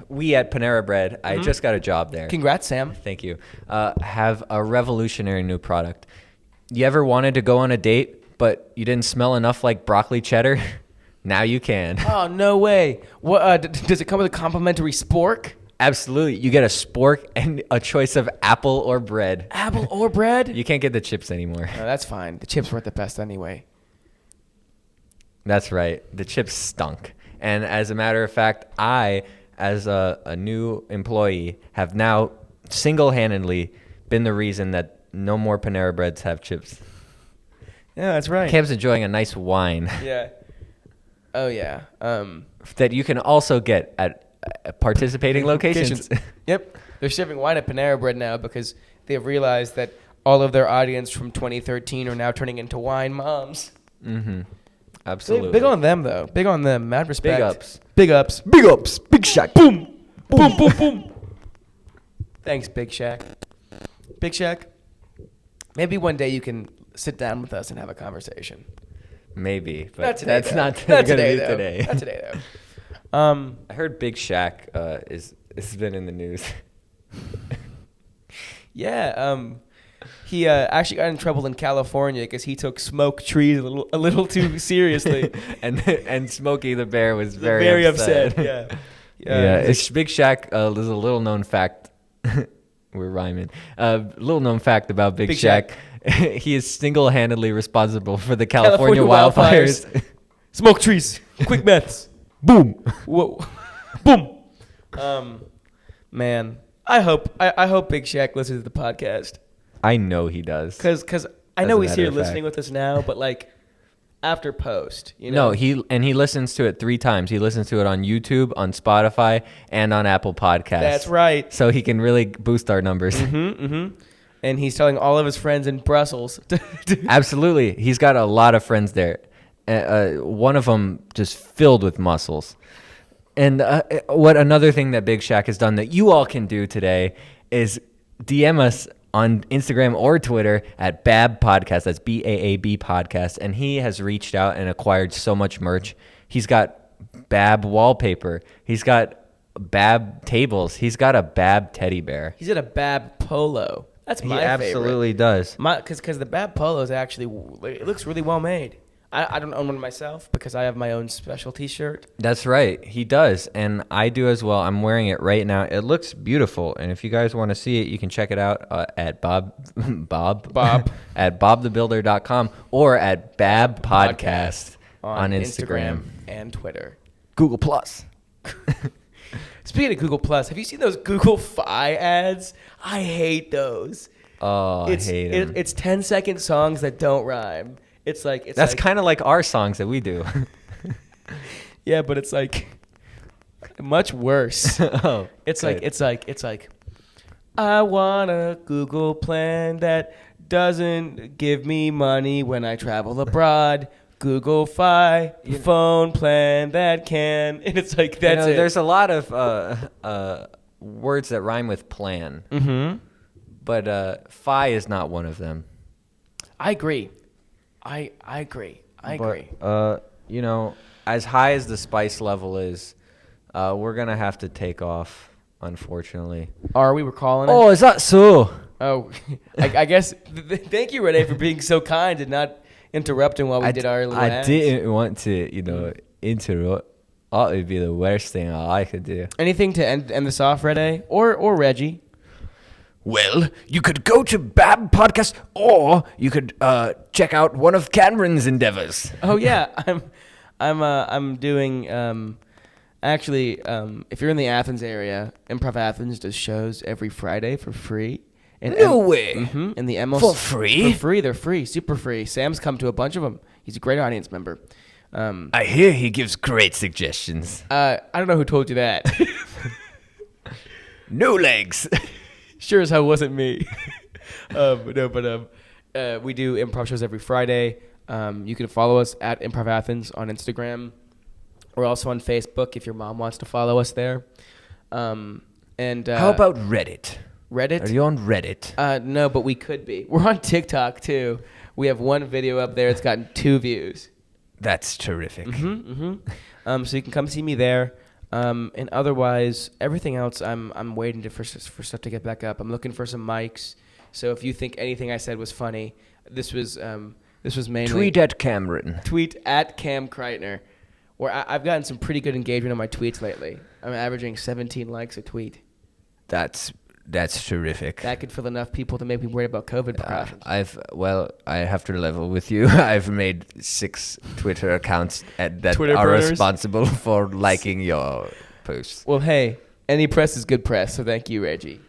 we at Panera Bread. I just got a job there. Congrats, Sam. Thank you. Have a revolutionary new product. You ever wanted to go on a date, but you didn't smell enough like broccoli cheddar? Now you can. Oh, no way. What does it come with a complimentary spork? Absolutely. You get a spork and a choice of apple or bread. Apple or bread? You can't get the chips anymore. No, that's fine. The chips weren't the best anyway. That's right. The chips stunk. And as a matter of fact, I, as a new employee, have now single-handedly been the reason that no more Panera Breads have chips. Yeah, that's right. Cam's enjoying a nice wine Yeah. Oh, yeah. that you can also get at participating locations. Yep. They're serving wine at Panera Bread now because they've realized that all of their audience from 2013 are now turning into wine moms. Mm-hmm. Absolutely. Big on them, though. Big on them. Mad respect. Big ups. Big ups. Big ups. Big Shaq. Boom. Boom, boom, boom. Thanks, Big Shaq. Big Shaq, maybe one day you can sit down with us and have a conversation. Maybe, but Not today, that's though. not Not going to be though. today. Not today, though. I heard Big Shaq has been in the news. Yeah. He actually got in trouble in California because he took smoke trees a little too seriously. and Smokey the Bear was Very upset. Yeah. Yeah, it's Big Shaq. There's a little known fact. We're rhyming. Little known fact about Big Shaq. He is single-handedly responsible for the California wildfires. Smoke trees. Quick meths. Boom. Whoa. Boom. Man, I hope Big Shaq listens to the podcast. I know he does. Because I As know a he's matter here of listening fact. with us now, but like after post, you know. No, he listens to it 3 times. He listens to it on YouTube, on Spotify, and on Apple Podcasts. That's right. So he can really boost our numbers. And he's telling all of his friends in Brussels. Absolutely. He's got a lot of friends there. One of them just filled with muscles. And what another thing that Big Shaq has done that you all can do today is DM us on Instagram or Twitter at Bab Podcast. That's BAAB Podcast. And he has reached out and acquired so much merch. He's got Bab wallpaper. He's got Bab tables. He's got a Bab teddy bear. He's got a Bab polo. That's my He favorite. absolutely does. Because the Bab polo is actually, it looks really well made. I don't own one myself because I have my own specialty shirt. That's right. He does. And I do as well. I'm wearing it right now. It looks beautiful. And if you guys want to see it, you can check it out at Bob at bobthebuilder.com or at Bab Podcast on Instagram. and Twitter. Google Plus. Speaking of Google Plus, have you seen those Google Fi ads? I hate those. Oh, I hate them. It's 10-second songs that don't rhyme. It's That's kind of like our songs that we do. yeah, but it's like much worse. Oh, It's good. like I want a Google plan that doesn't give me money when I travel abroad. Google Fi, phone plan that can. And it's like that's it. There's a lot of words that rhyme with plan. Mm-hmm. But Fi is not one of them. I agree. I agree. I agree. As high as the spice level is, we're gonna have to take off, unfortunately. Are we calling it? Oh, is that so? Oh, I guess. Thank you, Renee, for being so kind and not interrupting while we did our little I ads. didn't want to, interrupt. That would be the worst thing I could do. Anything to end this off, Renee or Reggie? Well, you could go to Bab Podcast, or you could check out one of Cameron's endeavors. Oh yeah, I'm doing actually if you're in the Athens area, Improv Athens does shows every Friday for free. And No way. Mm-hmm. And the MLS For free? For free, they're free, super free. Sam's come to a bunch of them. He's a great audience member. I hear he gives great suggestions. I don't know who told you that. No legs. Sure as hell wasn't me. We do improv shows every Friday. You can follow us at Improv Athens on Instagram. We're also on Facebook if your mom wants to follow us there. How about Reddit? Reddit? Are you on Reddit? No, but we could be. We're on TikTok too. We have one video up there. It's gotten 2 views. That's terrific. So you can come see me there. And otherwise, everything else, I'm waiting for stuff to get back up. I'm looking for some mics. So if you think anything I said was funny, this was mainly Tweet at Cameron. Tweet at Cam Kreitner, where I've gotten some pretty good engagement on my tweets lately. I'm averaging 17 likes a tweet. That's terrific. That could fill enough people to make me worry about COVID precautions. I have to level with you. I've made 6 Twitter accounts that Twitter are burners? responsible for liking your posts. Well, hey, any press is good press, so thank you, Reggie.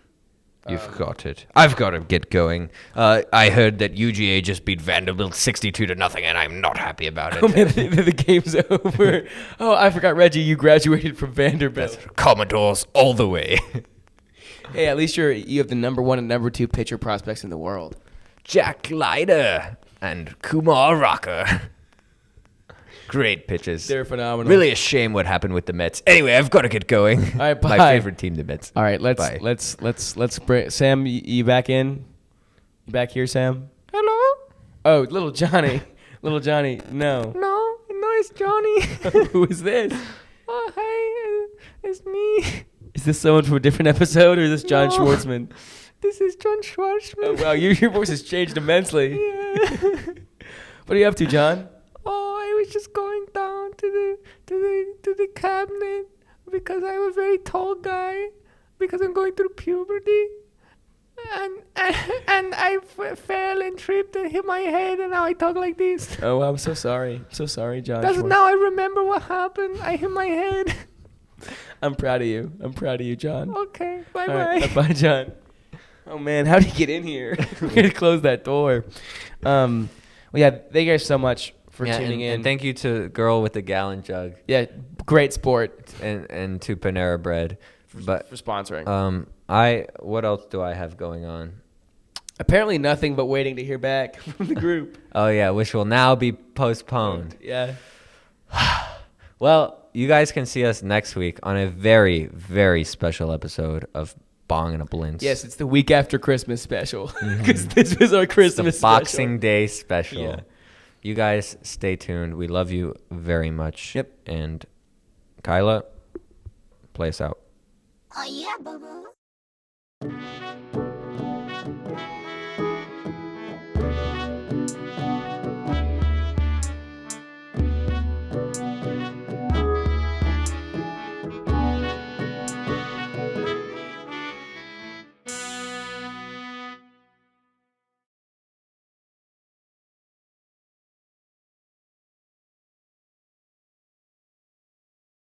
You've got it. I've got to get going. I heard that UGA just beat Vanderbilt 62-0, and I'm not happy about it. Oh, man, the game's over. Oh, I forgot, Reggie, you graduated from Vanderbilt. That's Commodores all the way. Hey, at least you have the number 1 and number 2 pitcher prospects in the world. Jack Leiter and Kumar Rocker. Great pitches. They're phenomenal. Really a shame what happened with the Mets. Anyway, I've got to get going. All right, bye. My favorite team, the Mets. All right, Bye. let's bring Sam. You back in? You back here, Sam? Hello? Oh, little Johnny. Little Johnny. No. No, it's Johnny. Who is this? Oh, hey, it's me. Is this someone from a different episode, or is this John No. Schwartzman? This is John Schwartzman. Oh, wow, your voice has changed immensely. Yeah. What are you up to, John? Oh, I was just going down to the cabinet because I'm a very tall guy because I'm going through puberty. And I fell and tripped and hit my head, and now I talk like this. Oh, I'm so sorry. So sorry, John. That's Schwartz. now I remember what happened. I hit my head. I'm proud of you. I'm proud of you, John. Okay, bye All bye. right, bye, John. Oh man, how did you get in here? We're gonna close that door. Well, yeah, thank you guys so much for tuning in. And thank you to Girl with the Gallon Jug Yeah, great sport and to Panera Bread. for But sponsoring. what else do I have going on? Apparently nothing but waiting to hear back from the group. Oh yeah, which will now be postponed. Yeah. Well, you guys can see us next week on a very, very special episode of Bong and a Blintz. Yes, it's the week after Christmas special because this was our Christmas It's the Boxing special. Day special. Yeah. You guys stay tuned. We love you very much. Yep. And Kyla, play us out. Oh yeah, boo boo.